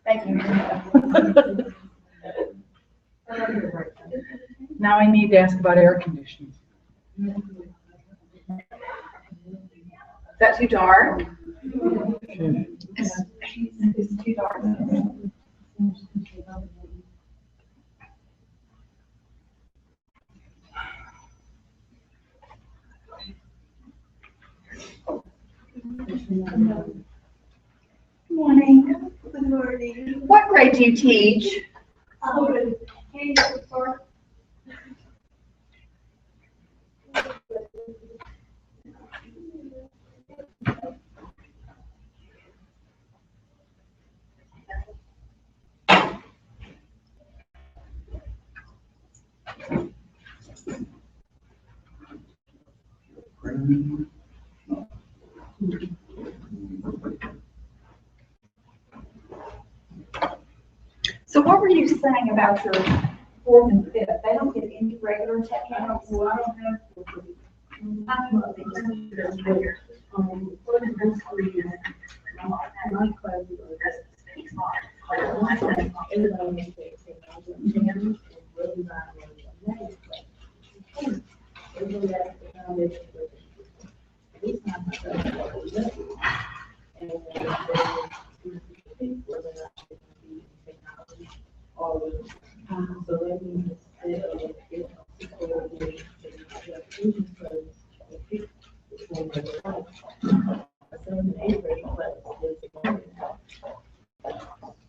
Thank you. Now I need to ask about air conditioning. Is that too dark? It's too dark. Morning. Good morning. What grade do you teach? K-8. So what were you saying about your fourth and fifth? They don't get any regular technicals? Well, I don't have. My class is so that means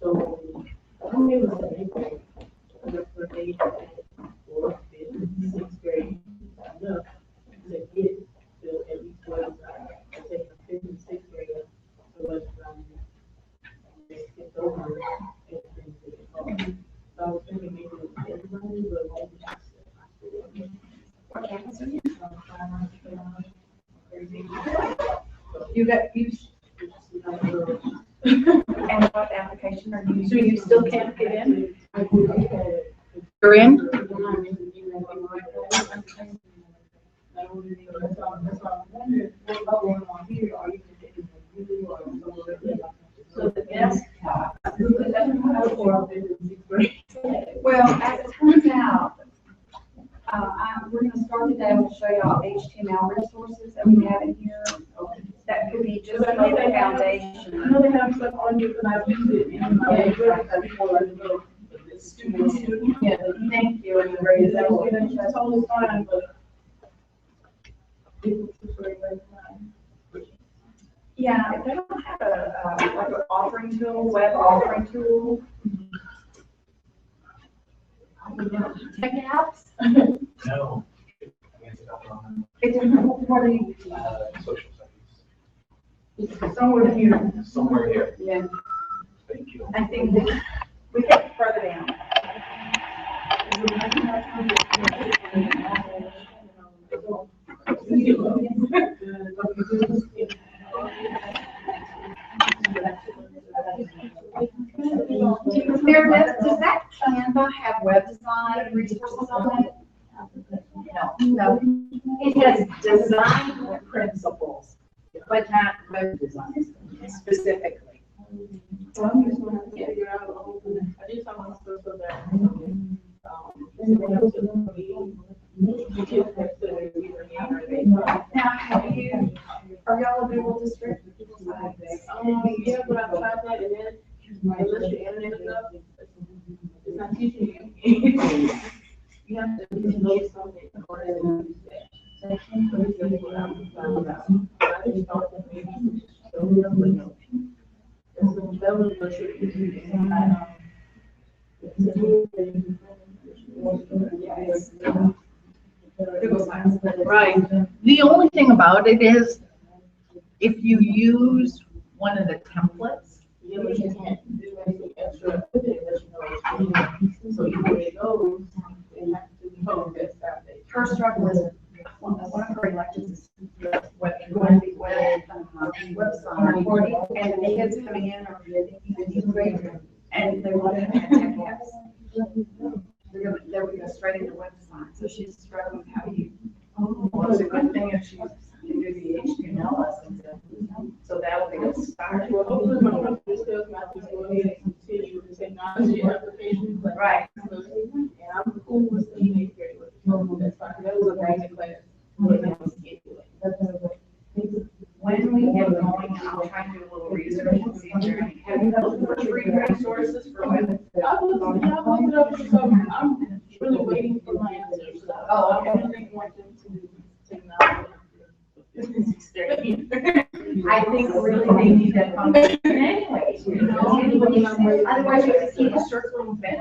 so I'm able to make it for the 4th, 5th, 6th grade enough to get to at least what I take a 5th and 6th grade so much skipped over everything. So I was thinking maybe everybody, but maybe What campus are you? You got, you, and what application are you? So you still can't get in? You're in? So the best. Well, as it turns out, we're gonna start today, we'll show you all HTML resources that we have in here. That could be just like a foundation. I know they have stuff on you, but I've used it in my student. Yeah, thank you. And the grades that will It's totally fine, but. It's very fine. Yeah, if they don't have like an authoring tool, web authoring tool. Tech apps? No. It doesn't, what are you? Social studies. Somewhere here. Somewhere here. Yeah, Thank you. I think that we get further down. Meredith, does that Canva have web design resources on it? No. It has design principles, but not web design specifically. So I'm just gonna have to figure out, I just want to so that, Now, have you, are y'all a Google district? yeah, but I've tried that and then, unless your internet is up, it's not teaching you. You have to know something in order to use that. So this is what I'm found out. I just thought that maybe you could just show me a window. And so that was what you're using. Right. The only thing about it is, if you use one of the templates, Yeah, but you can't do anything extra with it unless you know it's free. So either way it goes, they have to know that's that day. Her struggle is, one of her electives is website, and the kids coming in are and they want to have tech apps. They're gonna go straight into web design, so she's struggling with how to use. well, it's a good thing if she can do the HTML lessons. So that'll be a start. Well, hopefully my company still might just go ahead and continue with technology applications. Like, Right. and I'm cool with the eighth grade. That's fine. That was a great class. But now it's getting When we get going, I'll try to do a little research and see if there any, have you looked for free resources for women? I've looked it up, so I'm really waiting for my answers. Oh, okay. I really want them to do technology. I think really they need that function anyways, you know? Otherwise you have to keep circling back.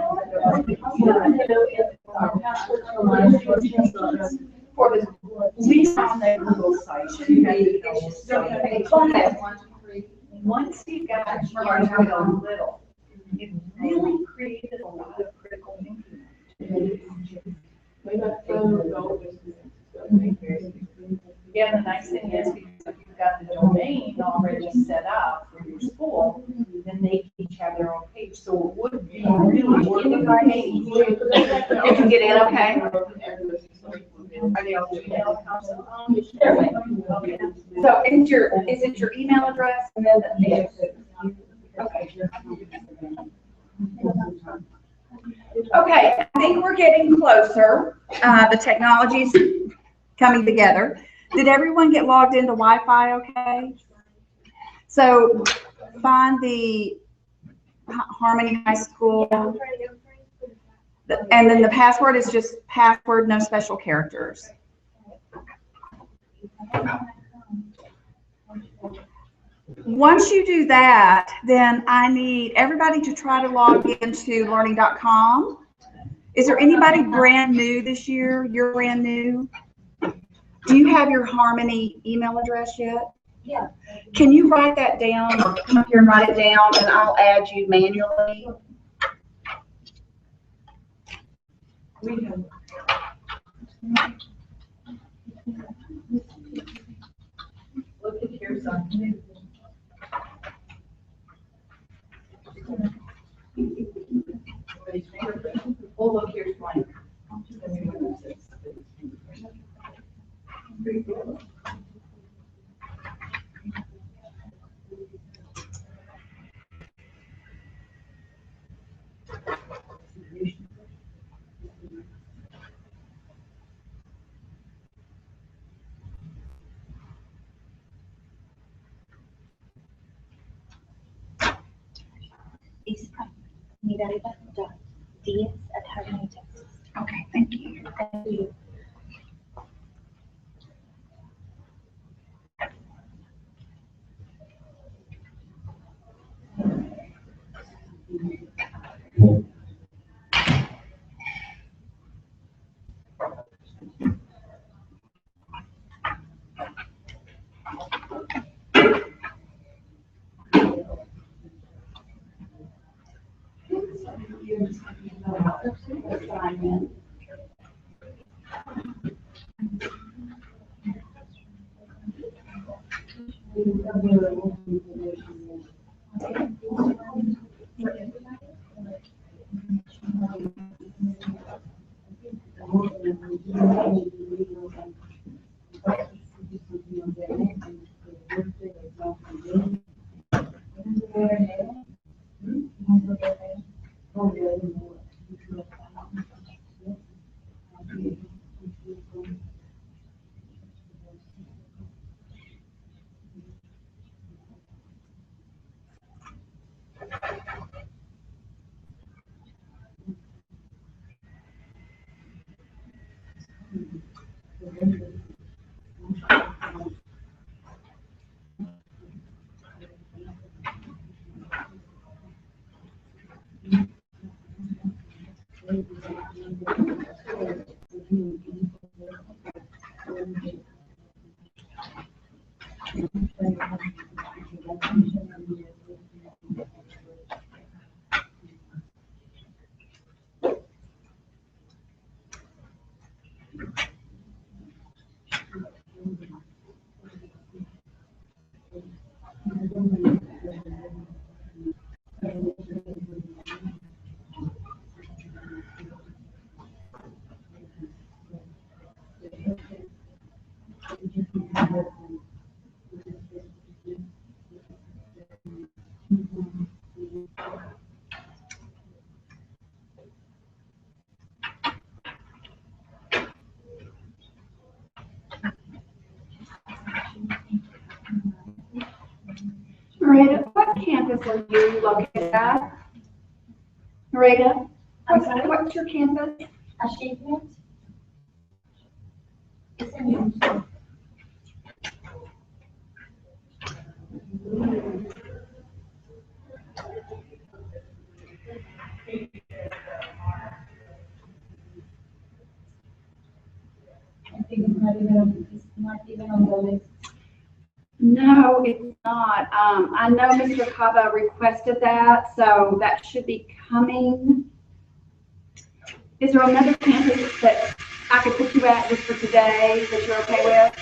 For the, we found that Google site should be, it's just so, they call that 1, 2, 3. Once you got started a little, it really created a lot of critical thinking. Maybe I feel go with Yeah, the nice thing is because if you've got the domain already set up for your school, then they each have their own page, so it would be really working for me. Did you get it okay? Are they all email accounts? Okay. So is it your email address and then the, okay. Okay, I think we're getting closer. The technology's coming together. Did everyone get logged into Wi-Fi okay? So find the Harmony High School. And then the password is just password, no special characters. Once you do that, then I need everybody to try to log into learning.com. Is there anybody brand new this year? You're brand new? Do you have your Harmony email address yet? Yeah. Can you write that down or come up here and write it down and I'll add you manually? We have. Look at here, son. Oh, look, here's mine. Miranda.diaz@harmony.texas. Okay, thank you. Thank you. Narita, what campus are you located at? Narita, what's your campus? Achievement. It's in I think it's not even on the list. No, it's not. I know Mr. Kava requested that, so that should be coming. Is there another campus that I could put you at just for today that you're okay with?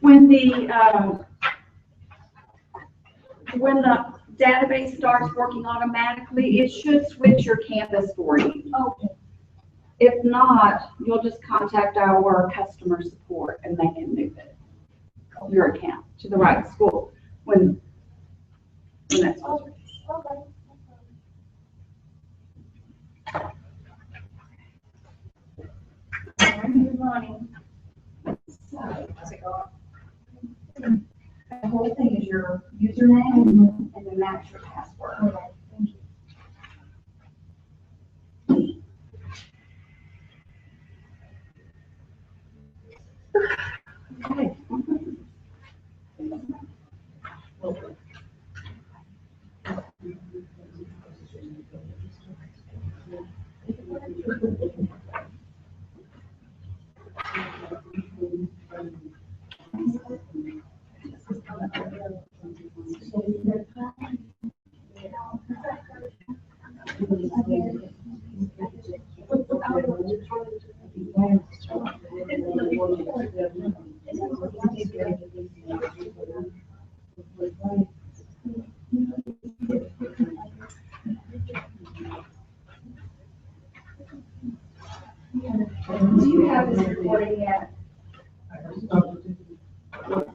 When the database starts working automatically, it should switch your campus for you. Okay. If not, you'll just contact our customer support and they can move it, your account to the right school when that's over. Okay. Good morning. The whole thing is your username and then that's your password. All right, thank you. Okay. Do you have this recording yet?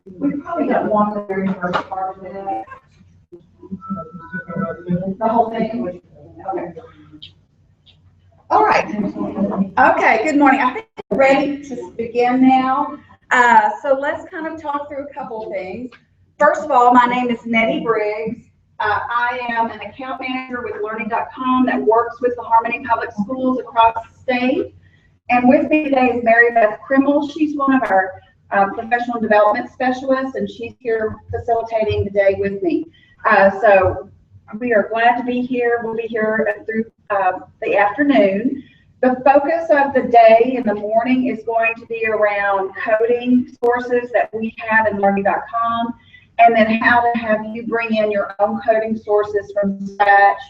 We probably got one the very first part of it. The whole thing? Okay. All right. Okay, good morning. I think we're ready to begin now. So let's kind of talk through a couple things. First of all, my name is Nettie Briggs. I am an account manager with Learning.com that works with the Harmony Public Schools across the state. And with me today is Mary Beth Krimmel. She's one of our professional development specialists, and she's here facilitating the day with me. So we are glad to be here. We'll be here through the afternoon. The focus of the day in the morning is going to be around coding sources that we have in Learning.com, and then how to have you bring in your own coding sources from scratch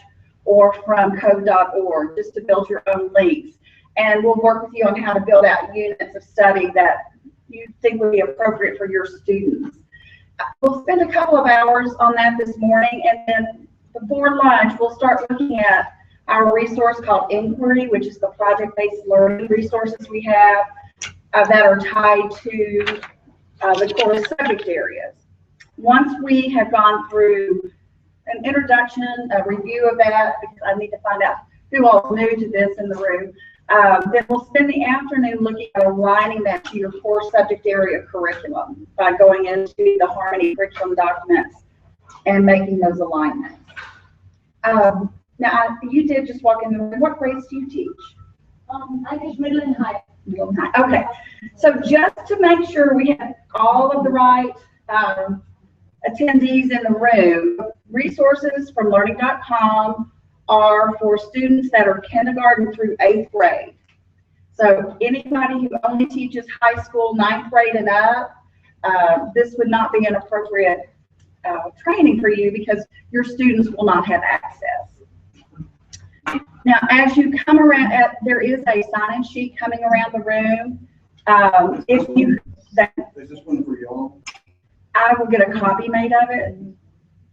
or from code.org just to build your own links. And we'll work with you on how to build out units of study that you think would be appropriate for your students. We'll spend a couple of hours on that this morning, and then before lunch, we'll start looking at our resource called Inquiry, which is the project-based learning resources we have that are tied to the core subject areas. Once we have gone through an introduction, a review of that, because I need to find out who all is new to this in the room, then we'll spend the afternoon looking at aligning that to your core subject area curriculum by going into the Harmony curriculum documents and making those alignments. Now, you did just walk in the room. What grades do you teach? I teach middle and high. Middle and high. Okay. So just to make sure we have all of the right attendees in the room, resources from Learning.com are for students that are kindergarten through 8th grade. So anybody who only teaches high school, 9th grade and up, this would not be an appropriate training for you because your students will not have access. Now, as you come around, there is a sign-in sheet coming around the room. Is this one for y'all? I will get a copy made of it.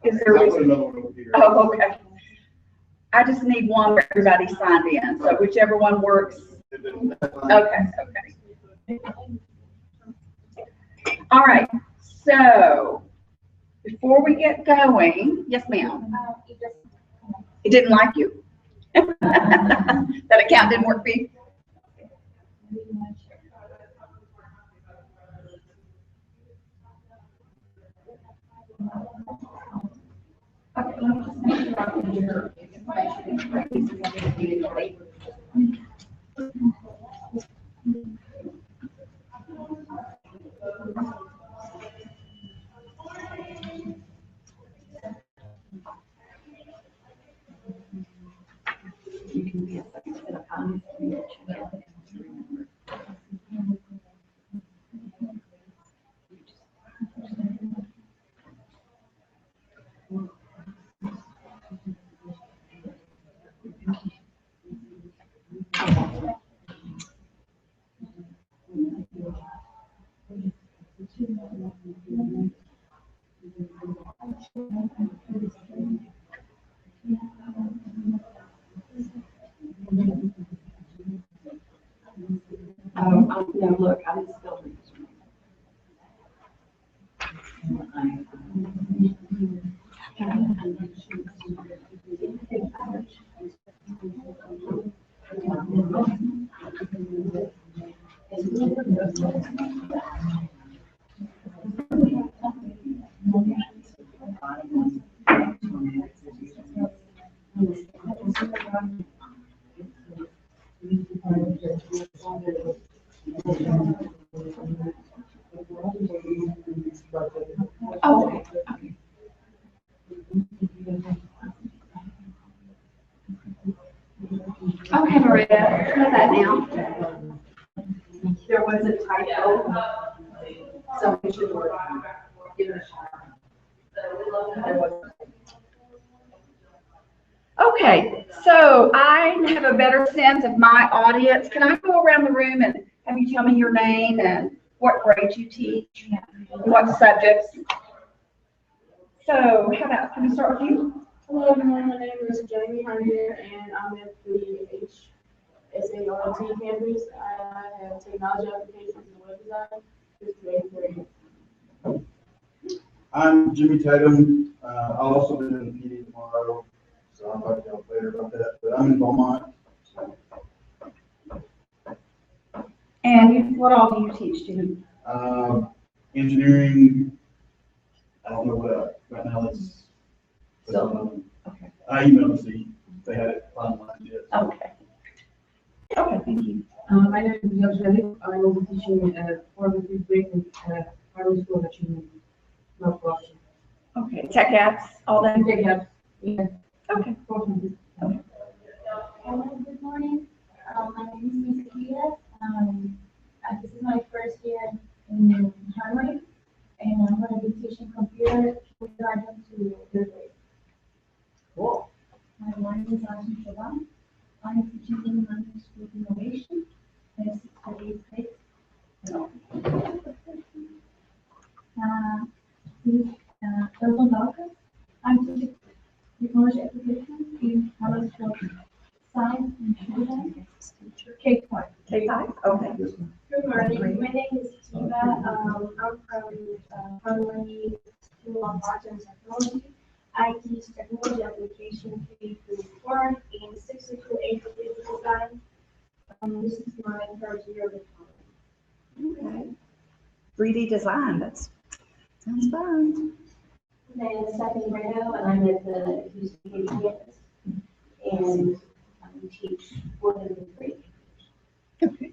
Is there? I'll put another one over here. Oh, okay. I just need one where everybody signed in, so whichever one works. Okay, okay. All right, so before we get going, yes, ma'am. It didn't like you. That account didn't work for you? Very much. Okay, let me just make sure I can hear information. No, look, I'm still. Oh, okay, Maria, try that now. There was a typo, so we should work. Give it a shot. Okay, so I have a better sense of my audience. Can I go around the room and have you tell me your name and what grade you teach, and what subjects? So how about, can we start with you? Hello, everyone. My name is Jamie Hunter, and I'm at the HSART campus. I have technology applications and web design. This is eighth grade. I'm Jimmy Tatum. I'll also be in the PD tomorrow, so I'll talk to y'all later about that, but I'm in Beaumont. And what all do you teach, Jimmy? Engineering, I don't know what, right now it's. So, okay. I emailed to see if they had it finalized yet. Okay. Okay, thank you. My name is Yasmin. I will be teaching pharmacy break in primary school achievement. No question. Okay, tech apps, all that? Take that. Yeah. Okay. Hello, good morning. My name is Miss Kia. This is my first year in Harvard, and I'm going to be teaching computer kindergarten to third grade. Cool. My name is Ashley Chaban. I'm teaching in management with innovation, and it's 6th grade. Urban Marcus. I'm teaching technology applications in Harvard for science and children. K-5. K-5, okay. Good morning, my name is Tiva. I'm from Harmony School of Arts and Technology. I teach technology application K through 4 in 6th to 8th grade design. This is my third year with Harmony. Okay. 3D design, that sounds fun. My name is Stephanie Reno, and I'm at the Houston City campus. And I teach 4th and 3rd. Okay.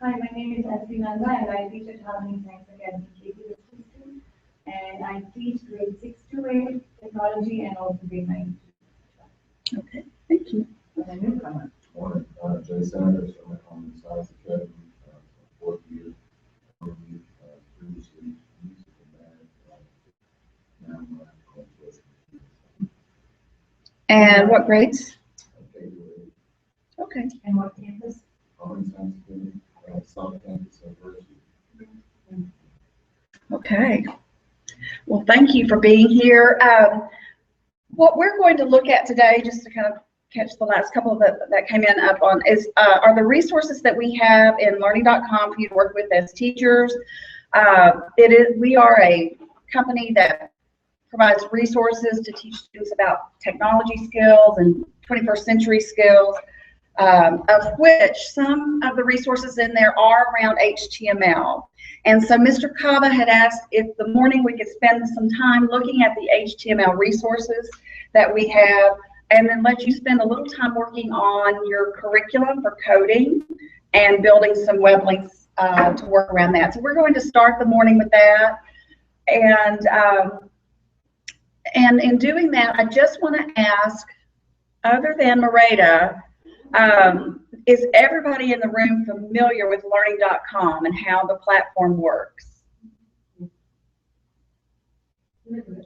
Hi, my name is Ashley Nanda, and I teach at Harmony Science Academy, K-8, and I teach grade 6 to 8 technology and also grade 9. Okay, thank you. Morning, Jay Sanders, I'm at Harmony Science Academy, fourth year. Previously, music and math, now I'm going And what grades? to okay, Okay. And what campus? Harmony Science Academy, South Campus University. Okay. Well, thank you for being here. What we're going to look at today, just to kind of catch the last couple of that came in up on, is are the resources that we have in learning.com for you to work with as teachers. We are a company that provides resources to teach students about technology skills and 21st century skills, of which some of the resources in there are around HTML. And so Mr. Kava had asked if the morning we could spend some time looking at the HTML resources that we have, and then let you spend a little time working on your curriculum for coding and building some web links to work around that. So we're going to start the morning with that. And in doing that, I just want to ask, other than Marita, is everybody in the room familiar with learning.com and how the platform works?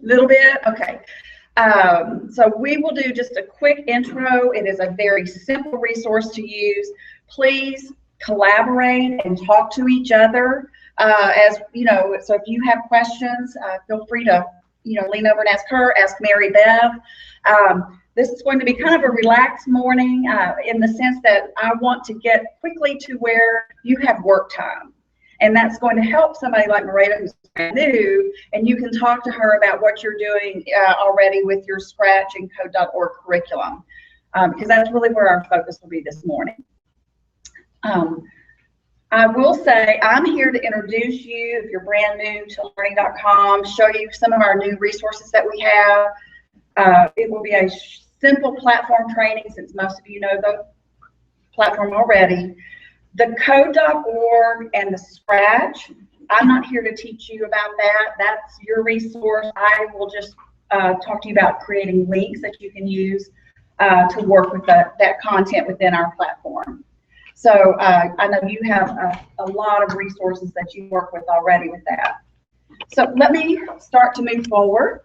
Little bit? Okay. So we will do just a quick intro. It is a very simple resource to use. Please collaborate and talk to each other. As you know, so if you have questions, feel free to lean over and ask her, ask Mary Beth. This is going to be kind of a relaxed morning in the sense that I want to get quickly to where you have work time. And that's going to help somebody like Marita, who's brand new, and you can talk to her about what you're doing already with your Scratch and Code.org curriculum, because that's really where our focus will be this morning. I will say I'm here to introduce you, if you're brand new to learning.com, show you some of our new resources that we have. It will be a simple platform training, since most of you know the platform already. The Code.org and the Scratch, I'm not here to teach you about that. That's your resource. I will just talk to you about creating links that you can use to work with that content within our platform. So I know you have a lot of resources that you work with already with that. So let me start to move forward.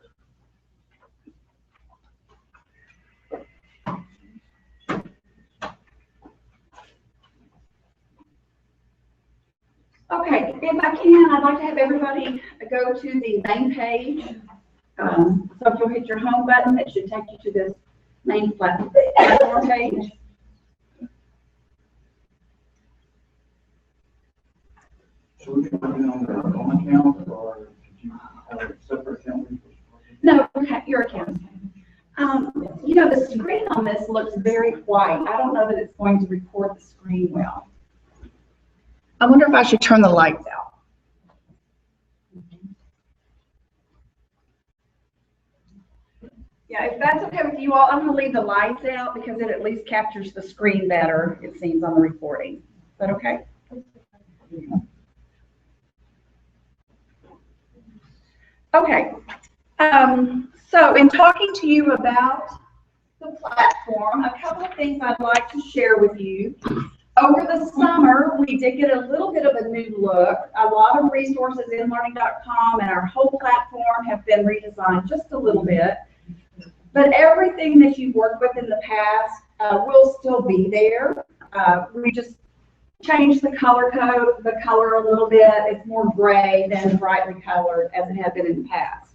Okay, if I can, I'd like to have everybody go to the main page. So if you'll hit your home button, it should take you to this main platform page. So we can log in on their own account, or did you have a separate account? No, your account. The screen on this looks very white. I don't know that it's going to record the screen well. I wonder if I should turn the lights out. Yeah, if that's okay with you all, I'm going to leave the lights out because it at least captures the screen better, it seems, on the recording. Is that okay? Okay. So in talking to you about the platform, a couple of things I'd like to share with you. Over the summer, we did get a little bit of a new look. A lot of resources in learning.com and our whole platform have been redesigned just a little bit. But everything that you've worked with in the past will still be there. We just changed the color code, the color a little bit. It's more gray than brightly colored as it had been in the past.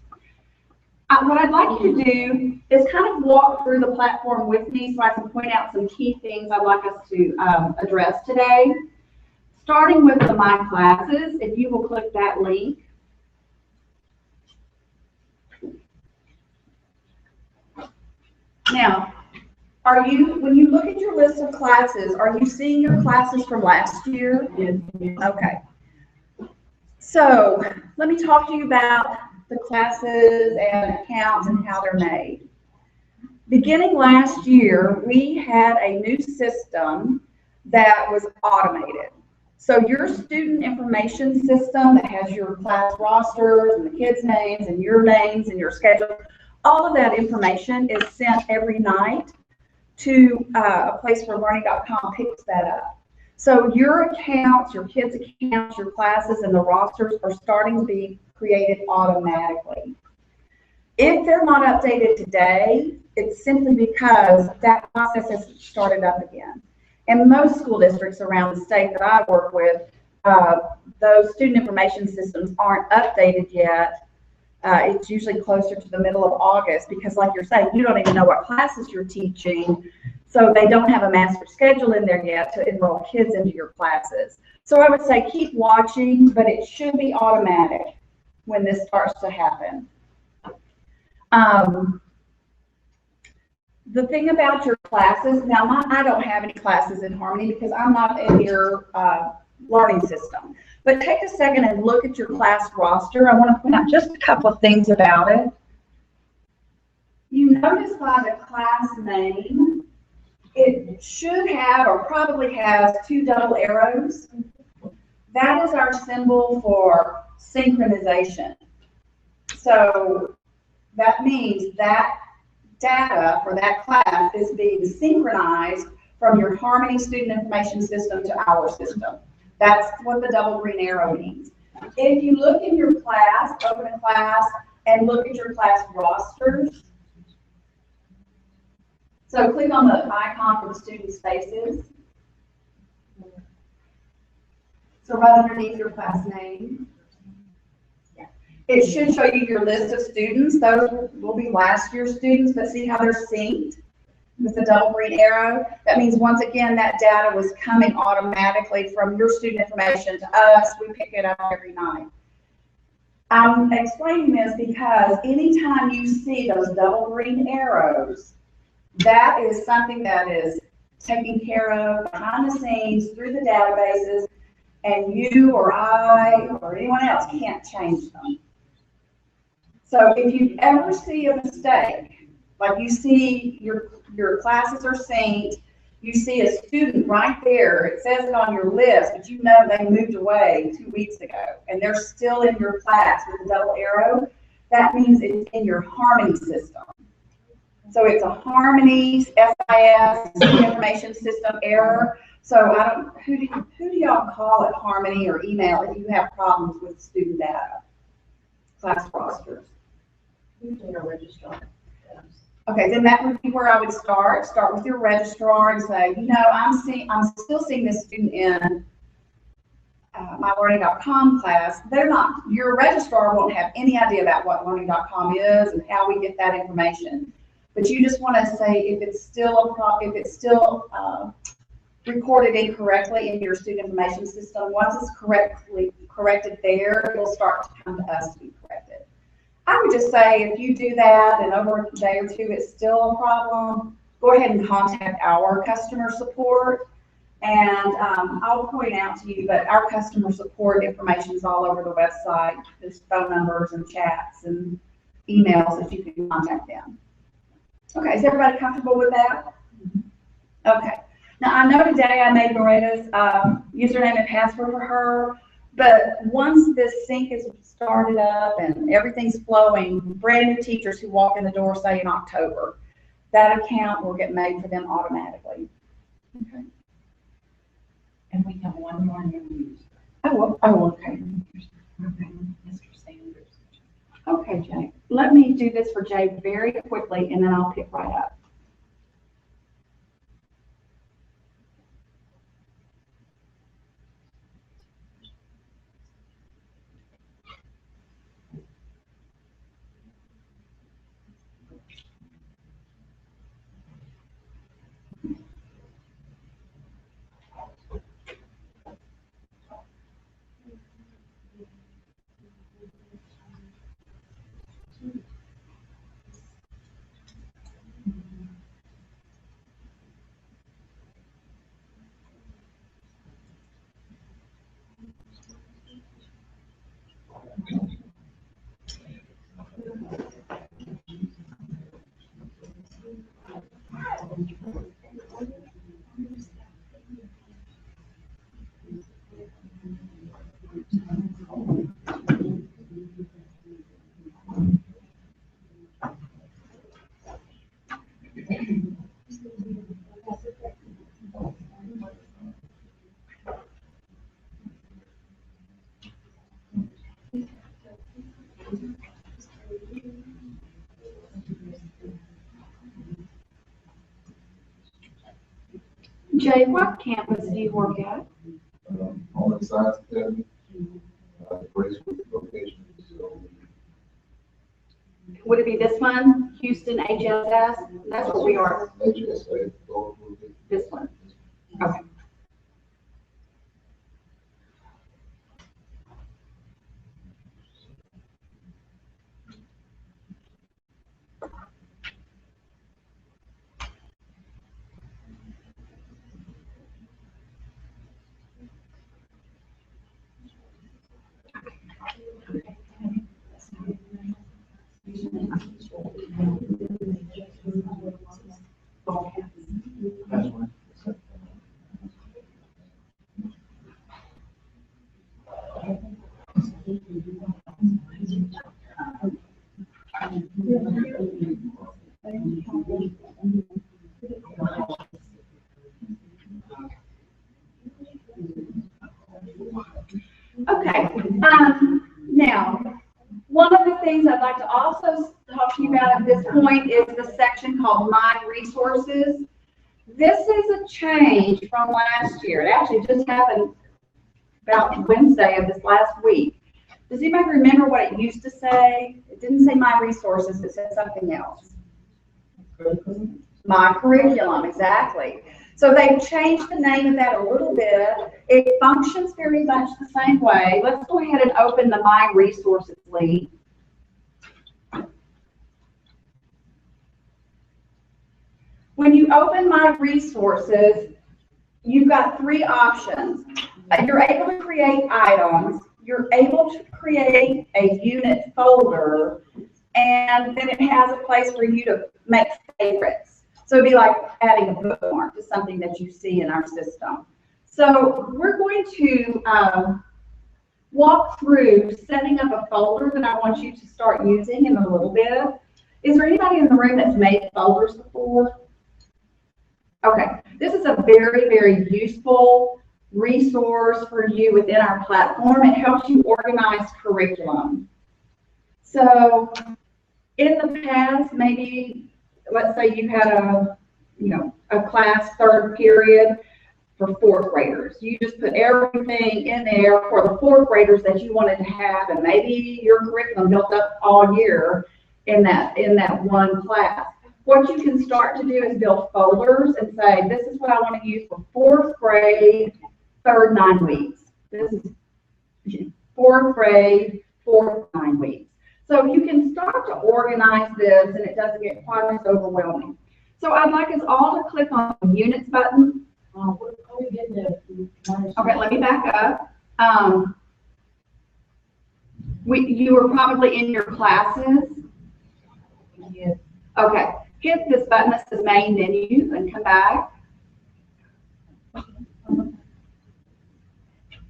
What I'd like you to do is kind of walk through the platform with me so I can point out some key things I'd like us to address today. Starting with the My Classes, if you will click that link. Now, when you look at your list of classes, are you seeing your classes from last year? Yes. Okay. So let me talk to you about the classes and accounts and how they're made. Beginning last year, we had a new system that was automated. So your student information system that has your class rosters and the kids' names and your schedule, all of that information is sent every night to a place where learning.com picks that up. So your accounts, your kids' accounts, your classes, and the rosters are starting to be created automatically. If they're not updated today, it's simply because that process has started up again. In most school districts around the state that I work with, those student information systems aren't updated yet. It's usually closer to the middle of August because, like you're saying, you don't even know what classes you're teaching, so they don't have a master schedule in there yet to enroll kids into your classes. So I would say keep watching, but it should be automatic when this starts to happen. the thing about your classes, now I don't have any classes in Harmony because I'm not in your learning system. But take a second and look at your class roster. I want to point out just a couple of things about it. You notice by the class name, it should have or probably has 2 double arrows. That is our symbol for synchronization. So that means that data for that class is being synchronized from your Harmony student information system to our system. That's what the double green arrow means. If you look in your class, open a class, and look at your class rosters. So click on the icon for the student spaces. So right underneath your class name. It should show you your list of students. Those will be last year's students, but see how they're synced with the double green arrow? That means once again, that data was coming automatically from your student information to us. We pick it up every night. I'm explaining this because anytime you see those double green arrows, that is something that is taken care of behind the scenes through the databases, and you or I or anyone else can't change them. So if you ever see a mistake, like you see your classes are synced, you see a student right there, it says it on your list, but you know they moved away 2 weeks ago, and they're still in your class with a double arrow, that means it's in your Harmony system. So it's a Harmony SIS information system error. So I don't, who do y'all call at Harmony or email if you have problems with student data, class rosters? Okay, then that would be where I would start. Start with your registrar and say, you know, I'm still seeing this student in my learning.com class. They're not, your registrar won't have any idea about what learning.com is and how we get that information. But you just want to say if it's still recorded incorrectly in your student information system, once it's corrected there, it'll start to come to us to be corrected. I would just say if you do that and over a day or two it's still a problem, go ahead and contact our customer support. And I'll point out to you, but our customer support information is all over the website. There's phone numbers and chats and emails that you can contact them. Okay, is everybody comfortable with that? Okay. Now I know today I made Miranda's username and password for her. But once this sync is started up and everything's flowing, brand new teachers who walk in the door, say in October, that account will get made for them automatically. Okay. And we have one more new user. Oh, okay. Okay, Mr. Sanders. Okay, Jay. Let me do this for Jay very quickly and then I'll pick right up. Jay, what campus do you work at? On the science academy, Bracewood location, so. Would it be this one, Houston HSS? That's where we are. HSA, both will be. This one. Okay. Okay, now, one of the things I'd like to also talk to you about at this point is the section called My Resources. This is a change from last year. It actually just happened about Wednesday of this last week. Does anybody remember what it used to say? It didn't say My Resources, it said something else. My Curriculum, exactly. So they've changed the name of that a little bit. It functions very much the same way. Let's go ahead and open the My Resources link. When you open My Resources, you've got three options. You're able to create items, you're able to create a unit folder, and then it has a place for you to make favorites. So it'd be like adding a bookmark to something that you see in our system. So we're going to walk through setting up a folder that I want you to start using in a little bit. Is there anybody in the room that's made folders before? Okay, this is a very, very useful resource for you within our platform. It helps you organize curriculum. So in the past, maybe, let's say you had a class third period for fourth graders. You just put everything in there for the fourth graders that you wanted to have, and maybe your curriculum built up all year in that one class. What you can start to do is build folders and say, this is what I want to use for fourth grade, third 9 weeks. This is fourth grade, fourth 9 weeks. So you can start to organize this and it doesn't get quite as overwhelming. So I'd like us all to click on the Units button. Okay, let me back up. You were probably in your classes. Yes. Okay, hit this button that says Main Menu and come back.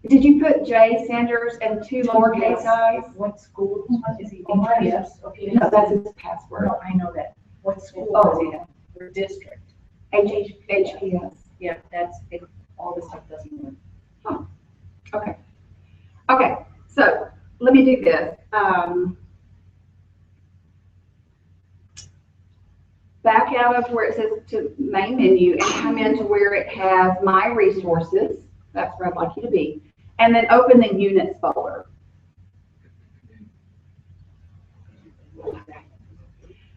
Did you put J Sanders and 2 lowercase i's? What school is he? Oh, Yes, okay. No, that's his password. No, I know that. What school Oh. is he in? Your district? HPS. Yeah, that's, it, all this stuff doesn't work. Oh, okay. Okay, so let me do this. Back out of where it says to Main Menu and come into where it has My Resources. That's where I'd like you to be. And then open the Units folder.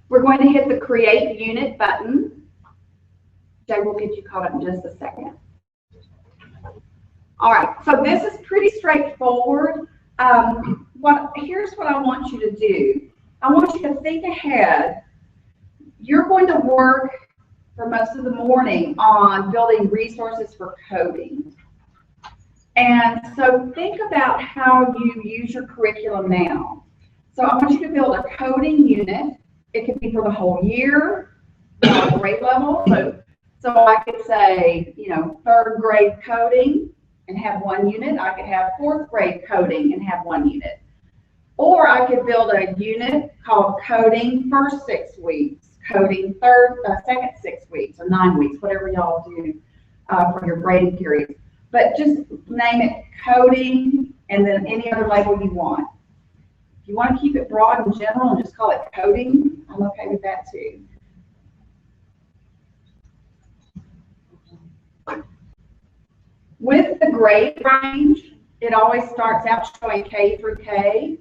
We're going to hit the Create Unit button. Jay will get you caught up in just a second. All right, so this is pretty straightforward. Here's what I want you to do. I want you to think ahead. You're going to work for most of the morning on building resources for coding. And so think about how you use your curriculum now. So I want you to build a coding unit. It could be for the whole year, grade level. So I could say, third grade coding and have 1 unit. I could have fourth grade coding and have 1 unit. Or I could build a unit called coding first 6 weeks, coding second 6 weeks or 9 weeks, whatever y'all do for your grading period. But just name it coding and then any other label you want. If you want to keep it broad and general and just call it coding, I'm okay with that too. With the grade range, it always starts out showing K through K.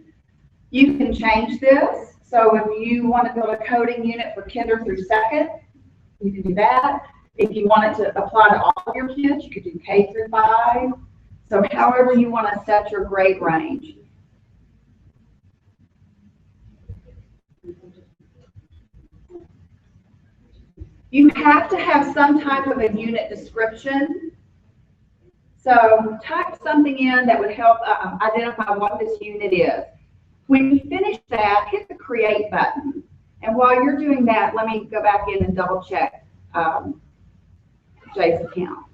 You can change this. So if you want to build a coding unit for kinder through second, you can do that. If you want it to apply to all of your kids, you could do K through 5. So however you want to set your grade range. You have to have some type of a unit description. So type something in that would help identify what this unit is. When you finish that, hit the Create button. And while you're doing that, let me go back in and double check Jay's account.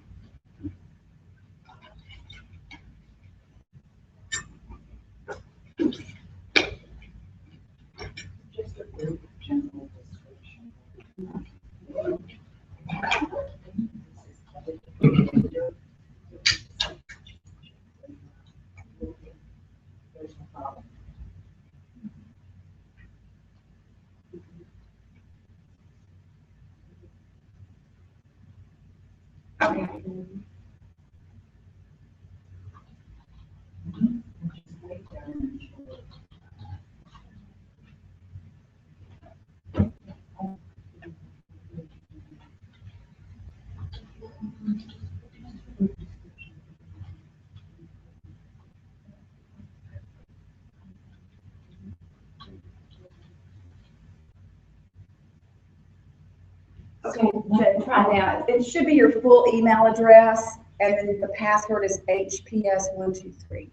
try now. It should be your full email address, and then the password is HPS123.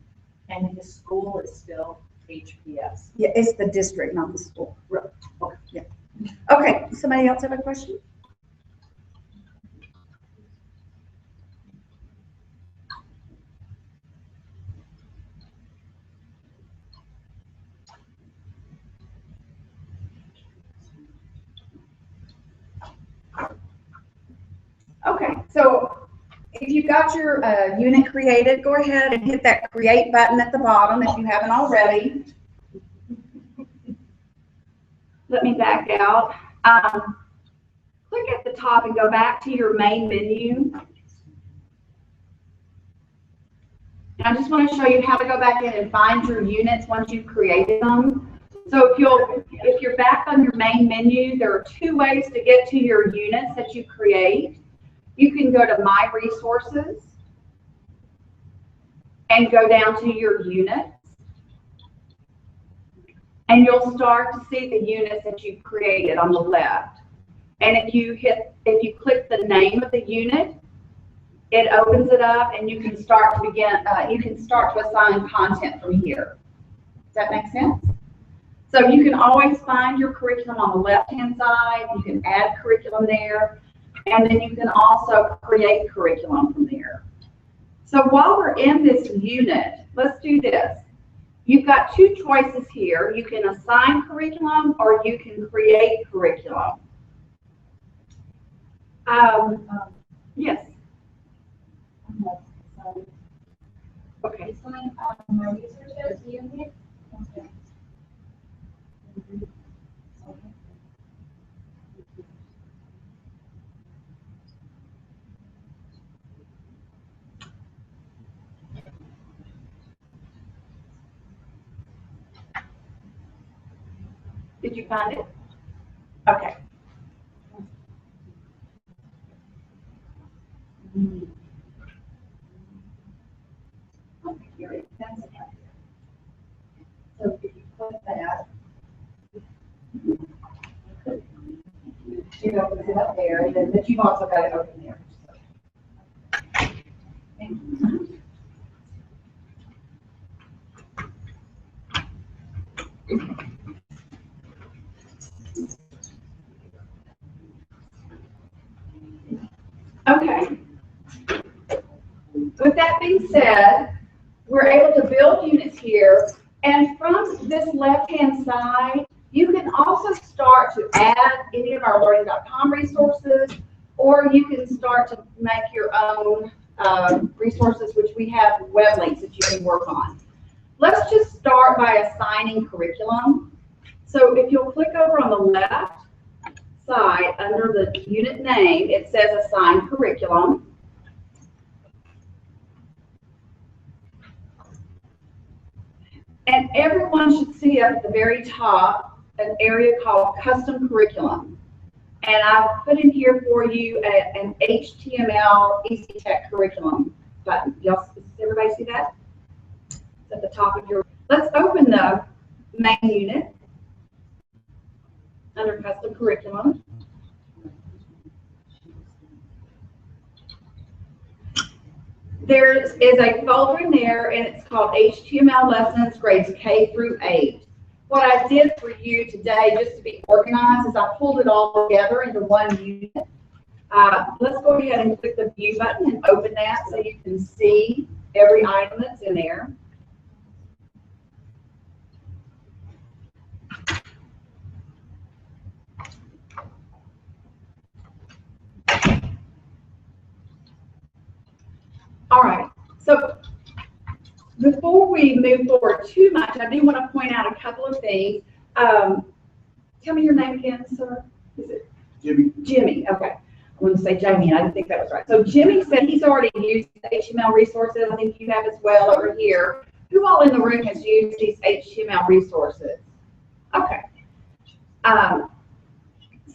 And the school is still HPS. Yeah, it's the district, not the school. Right. Okay, yeah. Okay, somebody else have a question? Okay, so if you got your unit created, go ahead and hit that create button at the bottom if you haven't already. Let me back out. Click at the top and go back to your main menu. And I just want to show you how to go back in and find your units once you've created them. So if you're back on your main menu, there are two ways to get to your units that you create. You can go to My Resources and go down to your units. And you'll start to see the units that you've created on the left. And if you click the name of the unit, it opens it up and you can start to assign content from here. Does that make sense? So you can always find your curriculum on the left-hand side. You can add curriculum there. And then you can also create curriculum from there. So while we're in this unit, let's do this. You've got two choices here. You can assign curriculum or you can create curriculum. Yes. Okay. My researchers unit. Okay. Did you find it? Okay. Okay, here it is. So if you click that, it opens it up there, and then but you've also got it open there. Okay. With that being said, we're able to build units here, and from this left-hand side, you can also start to add any of our learning.com resources, or you can start to make your own resources, which we have web links that you can work on. Let's just start by assigning curriculum. So if you'll click over on the left side under the unit name, it says assign curriculum. And everyone should see up at the very top an area called custom curriculum. And I've put in here for you an HTML Easy Tech curriculum button. Does everybody see that? It's at the top of your, let's open the main unit under custom curriculum. There is a folder in there, and it's called HTML Lessons Grades K through 8. What I did for you today, just to be organized, is I pulled it all together into one unit. Let's go ahead and click the View button and open that so you can see every item that's in there. All right, so before we move forward too much, I do want to point out a couple of things. Tell me your name again, sir. Is it Jimmy. Jimmy? Okay. I want to say Jamie, and I didn't think that was right. So Jimmy said he's already used the HTML resources. I think you have as well over here. Who all in the room has used these HTML resources? Okay.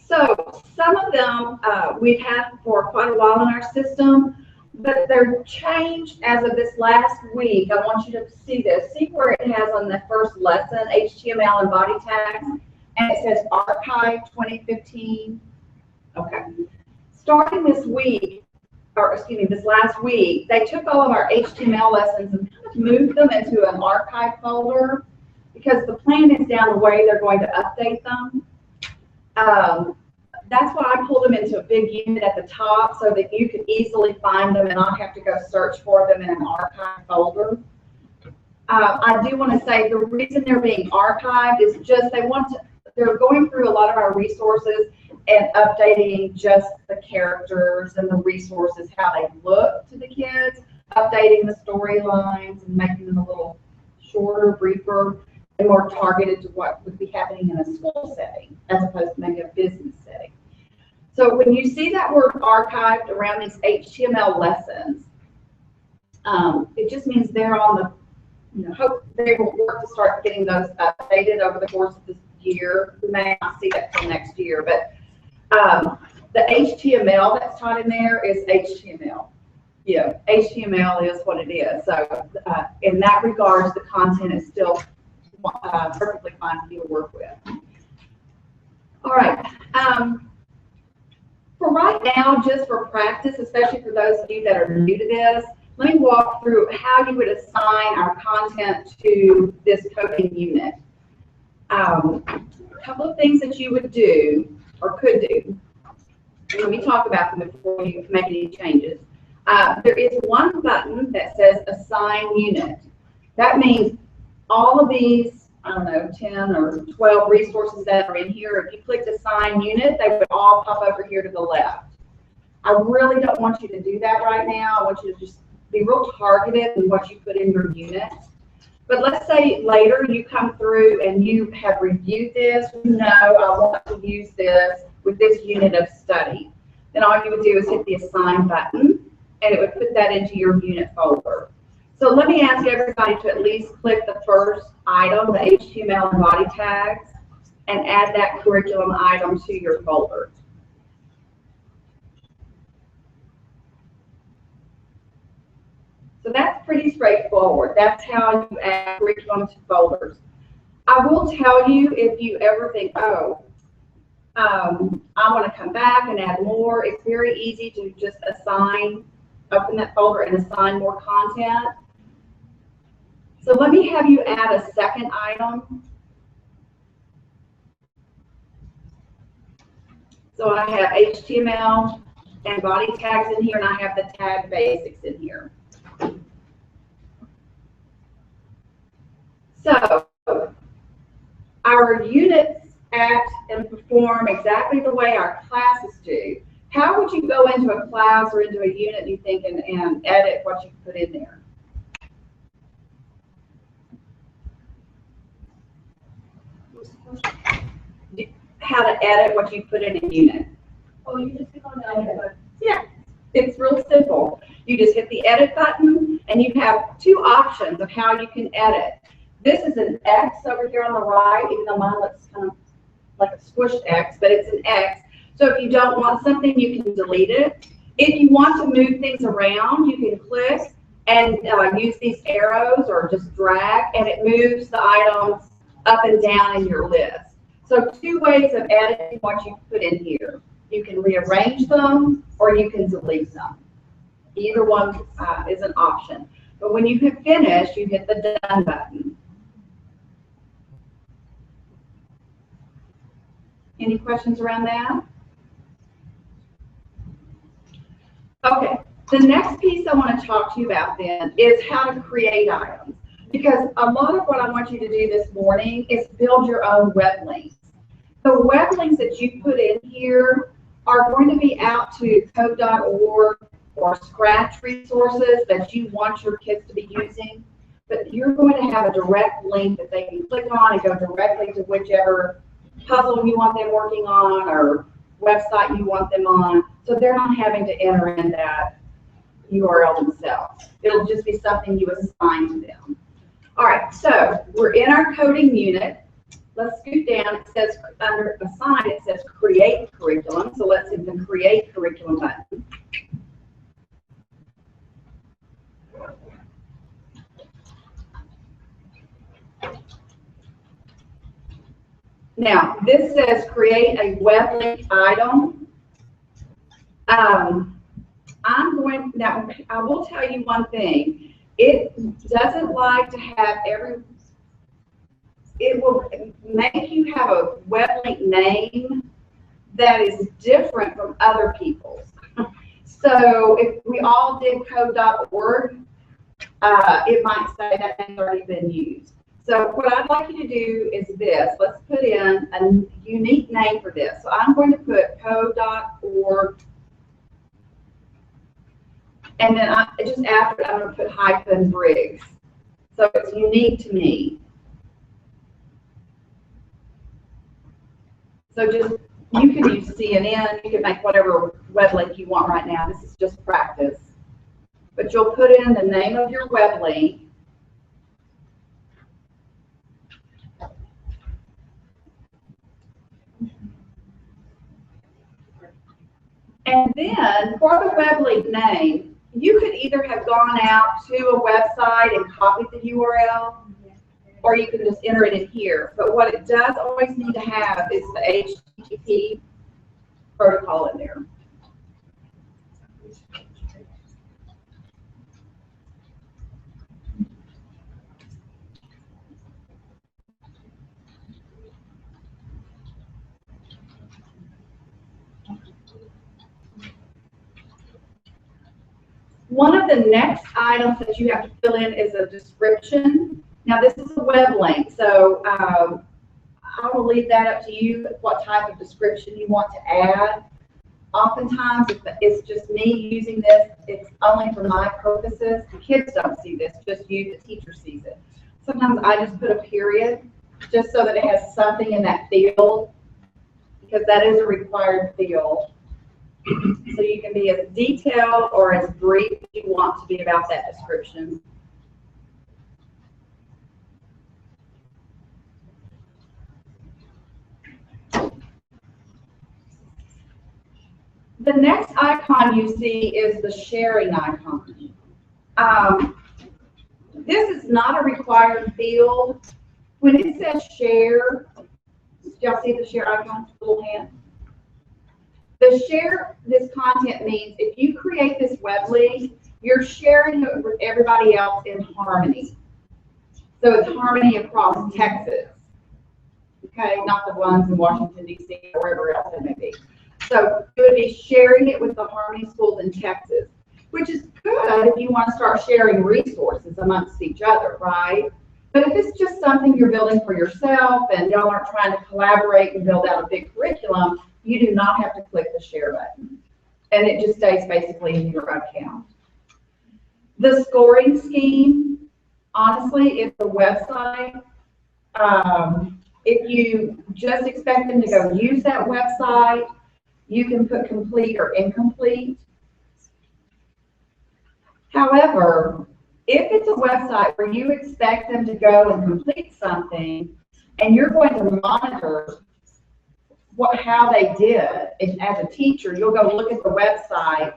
So some of them we've had for quite a while in our system, but they're changed as of this last week. I want you to see this. See where it has on the first lesson, HTML and body tags, and it says Archive 2015. Okay. starting this week, or excuse me, this last week, they took all of our HTML lessons and kind of moved them into an archive folder because the plan is down the way they're going to update them. That's why I pulled them into a big unit at the top so that you could easily find them and not have to go search for them in an archive folder. I do want to say the reason they're being archived is just they're going through a lot of our resources and updating just the characters and the resources, how they look to the kids, updating the storylines and making them a little shorter, briefer, and more targeted to what would be happening in a school setting as opposed to maybe a business setting. So when you see that word archived around these HTML lessons, it just means they're on the, hope they will work to start getting those updated over the course of this year. We may not see that till next year, but the HTML that's taught in there is HTML. Yeah, HTML is what it is. So in that regards, the content is still perfectly fine for you to work with. All right. For right now, just for practice, especially for those of you that are new to this, let me walk through how you would assign our content to this coding unit. A couple of things that you would do or could do. Let me talk about them before you make any changes. There is one button that says Assign Unit. That means all of these, I don't know, 10 or 12 resources that are in here, if you clicked Assign Unit, they would all pop over here to the left. I really don't want you to do that right now. I want you to just be real targeted in what you put in your unit. But let's say later you come through and you have reviewed this, you know I want to use this with this unit of study. Then all you would do is hit the Assign button, and it would put that into your unit folder. So let me ask everybody to at least click the first item, the HTML and body tags, and add that curriculum item to your folder. So that's pretty straightforward. That's how you add curriculum to folders. I will tell you, if you ever think, oh, I want to come back and add more, it's very easy to just open that folder and assign more content. So let me have you add a second item. So I have HTML and body tags in here, and I have the tag basics in here. So our units act and perform exactly the way our classes do. How would you go into a class or into a unit, you think, and edit what you put in there? How to edit what you put in a unit? Oh, you just click on the edit button. Yeah, it's real simple. You just hit the edit button, and you have two options of how you can edit. This is an X over here on the right, even though mine looks kind of like a squished X, but it's an X. So if you don't want something, you can delete it. If you want to move things around, you can click and use these arrows or just drag, and it moves the items up and down in your list. So two ways of editing what you put in here. You can rearrange them or you can delete them. Either one is an option. But when you have finished, you hit the Done button. Any questions around that? Okay, the next piece I want to talk to you about then is how to create items. Because a lot of what I want you to do this morning is build your own web links. The web links that you put in here are going to be out to code.org or Scratch resources that you want your kids to be using. But you're going to have a direct link that they can click on and go directly to whichever puzzle you want them working on or website you want them on. So they're not having to enter in that URL themselves. It'll just be something you assign to them. All right, so we're in our coding unit. Let's scoot down. It says under Assign, it says Create Curriculum. So let's hit the Create Curriculum button. Now, this says Create a Web Link Item. Now, I will tell you one thing. It doesn't like to have it will make you have a web link name that is different from other people's. So if we all did code.org, it might say that name's already been used. So what I'd like you to do is this. Let's put in a unique name for this. So I'm going to put code.org, and then just after it, I'm going to put hyphen Briggs. So it's unique to me. So just, you can use CNN, you can make whatever web link you want right now. This is just practice. But you'll put in the name of your web link. And then for the web link name, you could either have gone out to a website and copied the URL, or you can just enter it in here. But what it does always need to have is the HTTP protocol in there. One of the next items that you have to fill in is a description. Now this is a web link, so I will leave that up to you, what type of description you want to add. Oftentimes, if it's just me using this, it's only for my purposes. The kids don't see this, just you, the teacher sees it. Sometimes I just put a period, just so that it has something in that field, because that is a required field. So you can be as detailed or as brief as you want to be about that description. The next icon you see is the sharing icon. This is not a required field. When it says share, do y'all see the share icon, little hand? The share this content means if you create this web link, you're sharing it with everybody else in harmony. So it's harmony across Texas. Okay, not the ones in Washington, D.C. or wherever else it may be. So you would be sharing it with the Harmony schools in Texas, which is good if you want to start sharing resources amongst each other, right? But if it's just something you're building for yourself and y'all aren't trying to collaborate and build out a big curriculum, you do not have to click the share button. And it just stays basically in your account. The scoring scheme, honestly, it's a website. If you just expect them to go use that website, you can put complete or incomplete. However, if it's a website where you expect them to go and complete something, and you're going to monitor how they did, and as a teacher, you'll go look at the website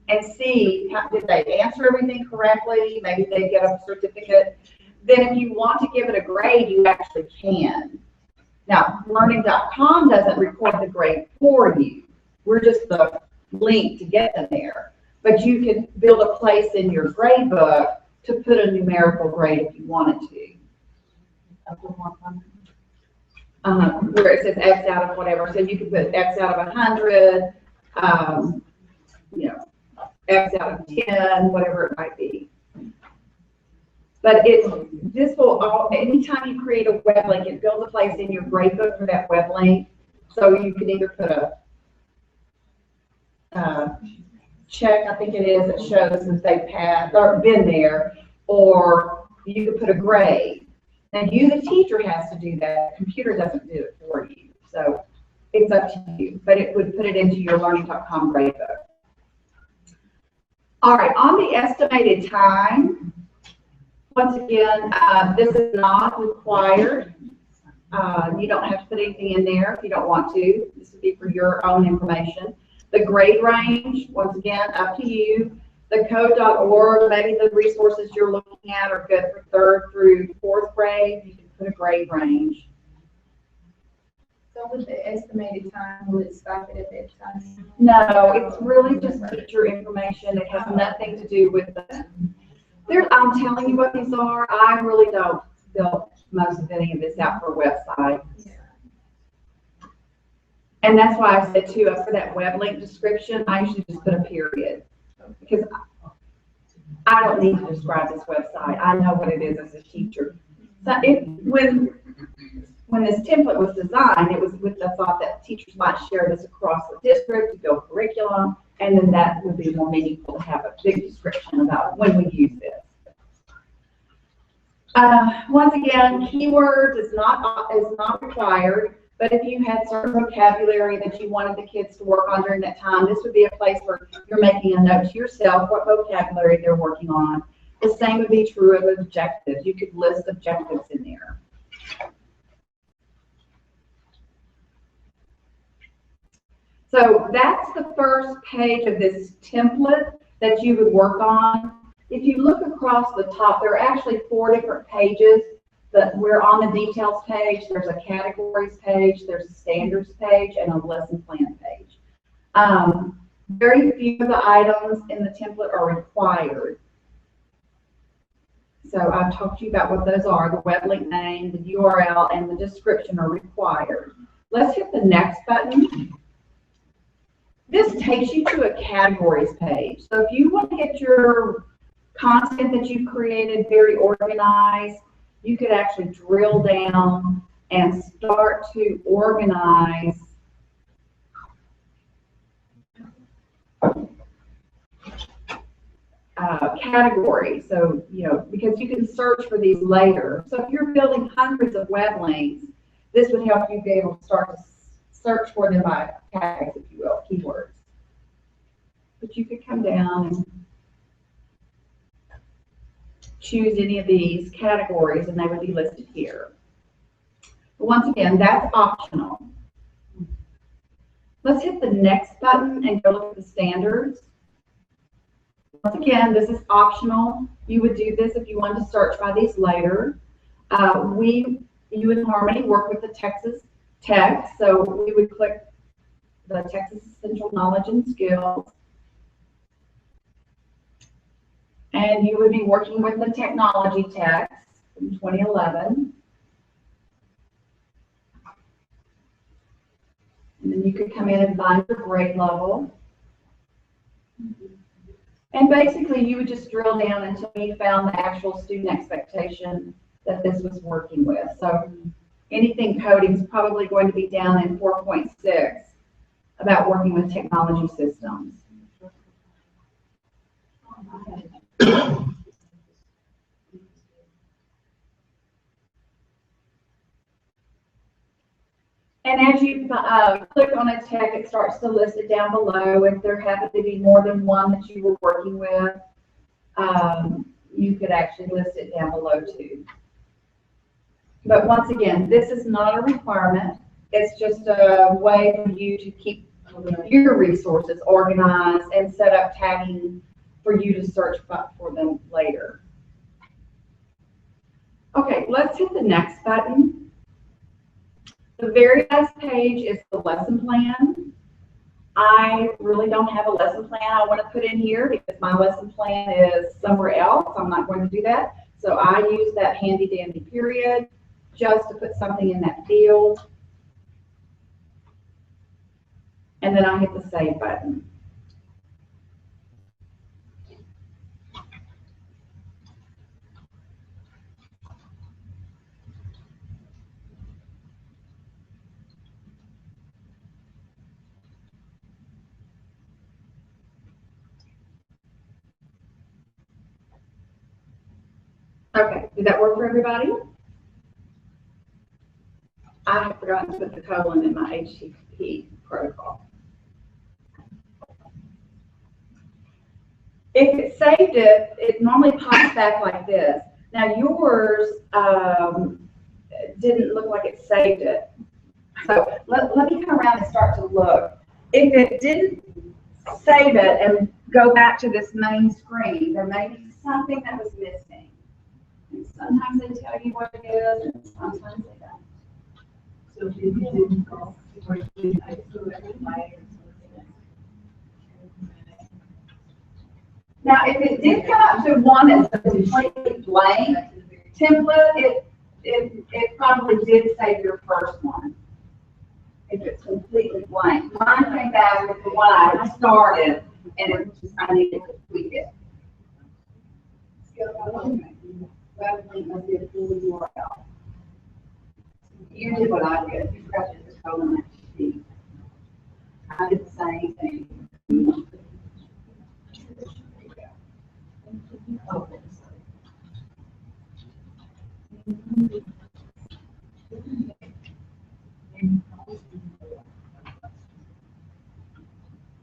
and see, did they answer everything correctly? Maybe they get a certificate. Then if you want to give it a grade, you actually can. Now, learning.com doesn't record the grade for you. We're just the link to get them there. But you can build a place in your grade book to put a numerical grade if you wanted to. Where it says X out of whatever. So you can put X out of 100, X out of 10, whatever it might be. But this will anytime you create a web link, it builds a place in your grade book for that web link. So you can either put a check, I think it is, that shows that they've had or been there, or you could put a grade. Now you, the teacher, has to do that. The computer doesn't do it for you. So it's up to you, but it would put it into your learning.com grade book. All right, on the estimated time, once again, this is not required. You don't have to put anything in there if you don't want to. This would be for your own information. The grade range, once again, up to you. The code.org, maybe the resources you're looking at are good for 3rd through 4th grade. You can put a grade range. So with the estimated time, will it stop it at that time? No, it's really just teacher information. It has nothing to do with the, I'm telling you what these are. I really don't build most of any of this out for a website. And that's why I said too, for that web link description, I usually just put a period. Because I don't need to describe this website. I know what it is as a teacher. So when this template was designed, it was with the thought that teachers might share this across the district to build curriculum, and then that would be more meaningful to have a big description about when we use this. Once again, keywords is not required, but if you had certain vocabulary that you wanted the kids to work on during that time, this would be a place where you're making a note to yourself what vocabulary they're working on. The same would be true of objectives. You could list objectives in there. So that's the first page of this template that you would work on. If you look across the top, there are actually 4 different pages. We're on the details page, there's a categories page, there's a standards page, and a lesson plan page. Very few of the items in the template are required. So I've talked to you about what those are. The web link name, the URL, and the description are required. Let's hit the next button. This takes you to a categories page. So if you want to get your content that you've created very organized, you could actually drill down and start to organize categories. So, because you can search for these later. So if you're building hundreds of web links, this would help you be able to start to search for them by tags, if you will, keywords. But you could come down and choose any of these categories and they would be listed here. But once again, that's optional. Let's hit the next button and go look at the standards. Once again, this is optional. You would do this if you wanted to search by these later. You and Harmony work with the Texas Tech, so we would click the Texas Essential Knowledge and Skills. And you would be working with the technology text from 2011. And then you could come in and find your grade level. And basically you would just drill down until you found the actual student expectation that this was working with. So anything coding is probably going to be down in 4.6 about working with technology systems. And as you click on a tech, it starts to list it down below. If there happened to be more than one that you were working with, you could actually list it down below too. But once again, this is not a requirement. It's just a way for you to keep your resources organized and set up tagging for you to search for them later. Okay, let's hit the next button. The very last page is the lesson plan. I really don't have a lesson plan I want to put in here because my lesson plan is somewhere else. I'm not going to do that. So I use that handy dandy period just to put something in that field. And then I hit the save button. Okay, did that work for everybody? I have forgotten to put the colon in my HTTP protocol. If it saved it, it normally pops back like this. Now yours didn't look like it saved it. So let me come around and start to look. If it didn't save it and go back to this main screen, there may be something that was missing. And sometimes they tell you what it is, and sometimes they don't. So if you didn't go, or you didn't, I still like. Now, if it did come up to one that's a completely blank template, it probably did save your first one. If it's completely blank. Mine came back with the one I had started, and it just, I needed to tweak it. That link must be a full URL. You did what I did. You forgot to just code on that sheet. I did the same thing.